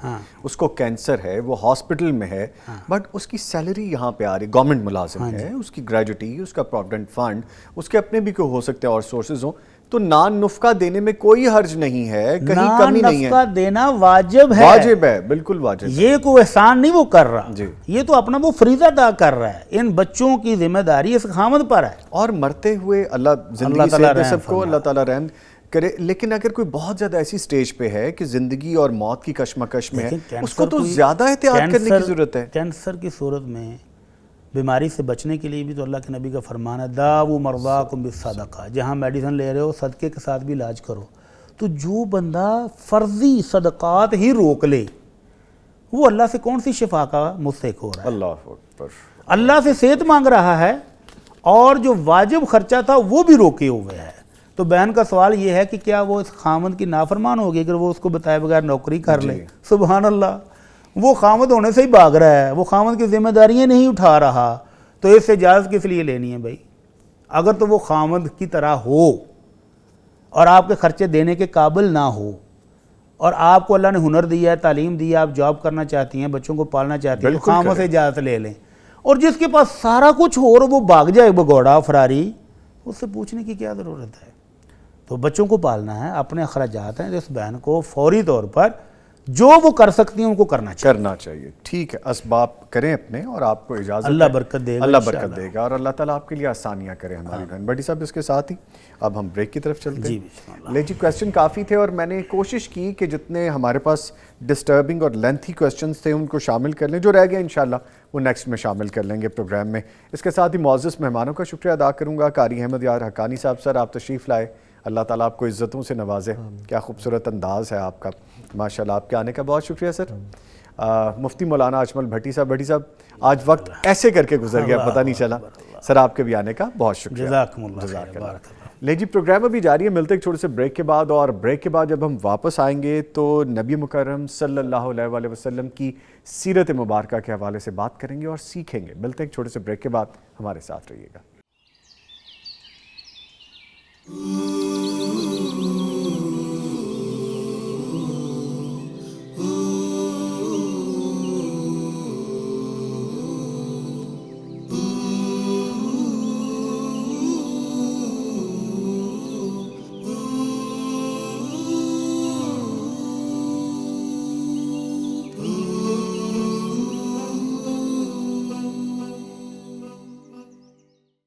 اس کو کینسر ہے، وہ ہاسپٹل میں ہے، بٹ اس کی سیلری یہاں پہ آ رہی، گورنمنٹ ملازم ہے، اس کی گریجوٹی، اس کا پروویڈنٹ فنڈ، اس کے اپنے بھی کوئی ہو سکتے ہیں اور سورسز ہوں، تو نان نفقہ دینے میں کوئی حرج نہیں ہے، کہیں کمی نہیں ہے۔ نان نفقہ دینا واجب ہے، واجب ہے، بالکل واجب ہے۔ یہ کوئی احسان نہیں وہ کر رہا، جی، یہ تو اپنا وہ فریضہ ادا کر رہا ہے، ان بچوں کی ذمہ داری اس خامد پر ہے۔ اور مرتے ہوئے اللہ زندگی سے دے سب کو، اللہ تعالیٰ رحم کرے، لیکن اگر کوئی بہت زیادہ ایسی سٹیج پہ ہے کہ زندگی اور موت کی کشمکش میں ہے، اس کو تو زیادہ احتیاط کرنے کی ضرورت ہے۔ کینسر کی صورت میں بیماری سے بچنے کے لیے بھی تو اللہ کے نبی کا فرمان ہے داؤ مرضاکم بالصدقہ، جہاں میڈیسن لے رہے ہو صدقے کے ساتھ بھی علاج کرو۔ تو جو بندہ فرضی صدقات ہی روک لے وہ اللہ سے کون سی شفا کا مستحق ہو رہا ہے؟ اللہ اکبر۔ اللہ سے صحت مانگ رہا ہے اور جو واجب خرچہ تھا وہ بھی روکے ہوئے ہے۔ تو بہن کا سوال یہ ہے کہ کیا وہ اس خامد کی نافرمان ہوگی اگر وہ اس کو بتائے بغیر نوکری کر لے؟ سبحان اللہ، وہ خامد ہونے سے ہی بھاگ رہا ہے، وہ خامد کی ذمہ داریاں نہیں اٹھا رہا، تو اس سے اجازت کس لیے لینی ہے بھائی؟ اگر تو وہ خامد کی طرح ہو اور آپ کے خرچے دینے کے قابل نہ ہو، اور آپ کو اللہ نے ہنر دیا ہے، تعلیم دی ہے، آپ جاب کرنا چاہتی ہیں، بچوں کو پالنا چاہتی ہیں، تو خامد سے اجازت لے لیں۔ اور جس کے پاس سارا کچھ ہو اور وہ بھاگ جائے بگوڑا فراری، اس سے پوچھنے کی کیا ضرورت ہے؟ تو بچوں کو پالنا ہے، اپنے اخراجات ہیں، اس بہن کو فوری طور پر جو وہ کر سکتی ہیں ان کو کرنا چاہیے۔ ٹھیک ہے، اسباب کریں اپنے، اور آپ کو اجازت اللہ برکت دے گا، اللہ برکت دے گا، اور اللہ تعالیٰ آپ کے لیے آسانیاں کرے ہماری بہن۔ بڑی صاحب اس کے ساتھ ہی اب ہم بریک کی طرف چلتے ہیں۔ لے جی، کویسچن کافی تھے اور میں نے کوشش کی کہ جتنے ہمارے پاس ڈسٹربنگ اور لینتھی کویسچنز تھے ان کو شامل کر لیں، جو رہ گئے انشاءاللہ وہ نیکسٹ میں شامل کر لیں گے پروگرام میں۔ اس کے ساتھ ہی معزز مہمانوں کا شکریہ ادا کروں گا، قاری احمد یار حقانی صاحب، سر آپ تشریف لائے، اللہ تعالیٰ آپ کو عزتوں سے نوازے، کیا خوبصورت انداز ہے آپ کا، ماشاءاللہ، آپ کے آنے کا بہت شکریہ سر۔ مفتی مولانا اجمل بھٹی صاحب، بھٹی صاحب آج وقت ایسے کر کے گزر گیا، پتہ نہیں چلا، سر آپ کے بھی آنے کا بہت شکریہ، جزاکم اللہ۔ لے جی، پروگرام ابھی جاری ہے، ملتے ایک چھوٹے سے بریک کے بعد، اور بریک کے بعد جب ہم واپس آئیں گے تو نبی مکرم صلی اللہ علیہ وآلہ وسلم کی سیرت مبارکہ کے حوالے سے بات کریں گے اور سیکھیں گے۔ ملتے ہیں ایک چھوٹے سے بریک کے بعد، ہمارے ساتھ رہیے گا۔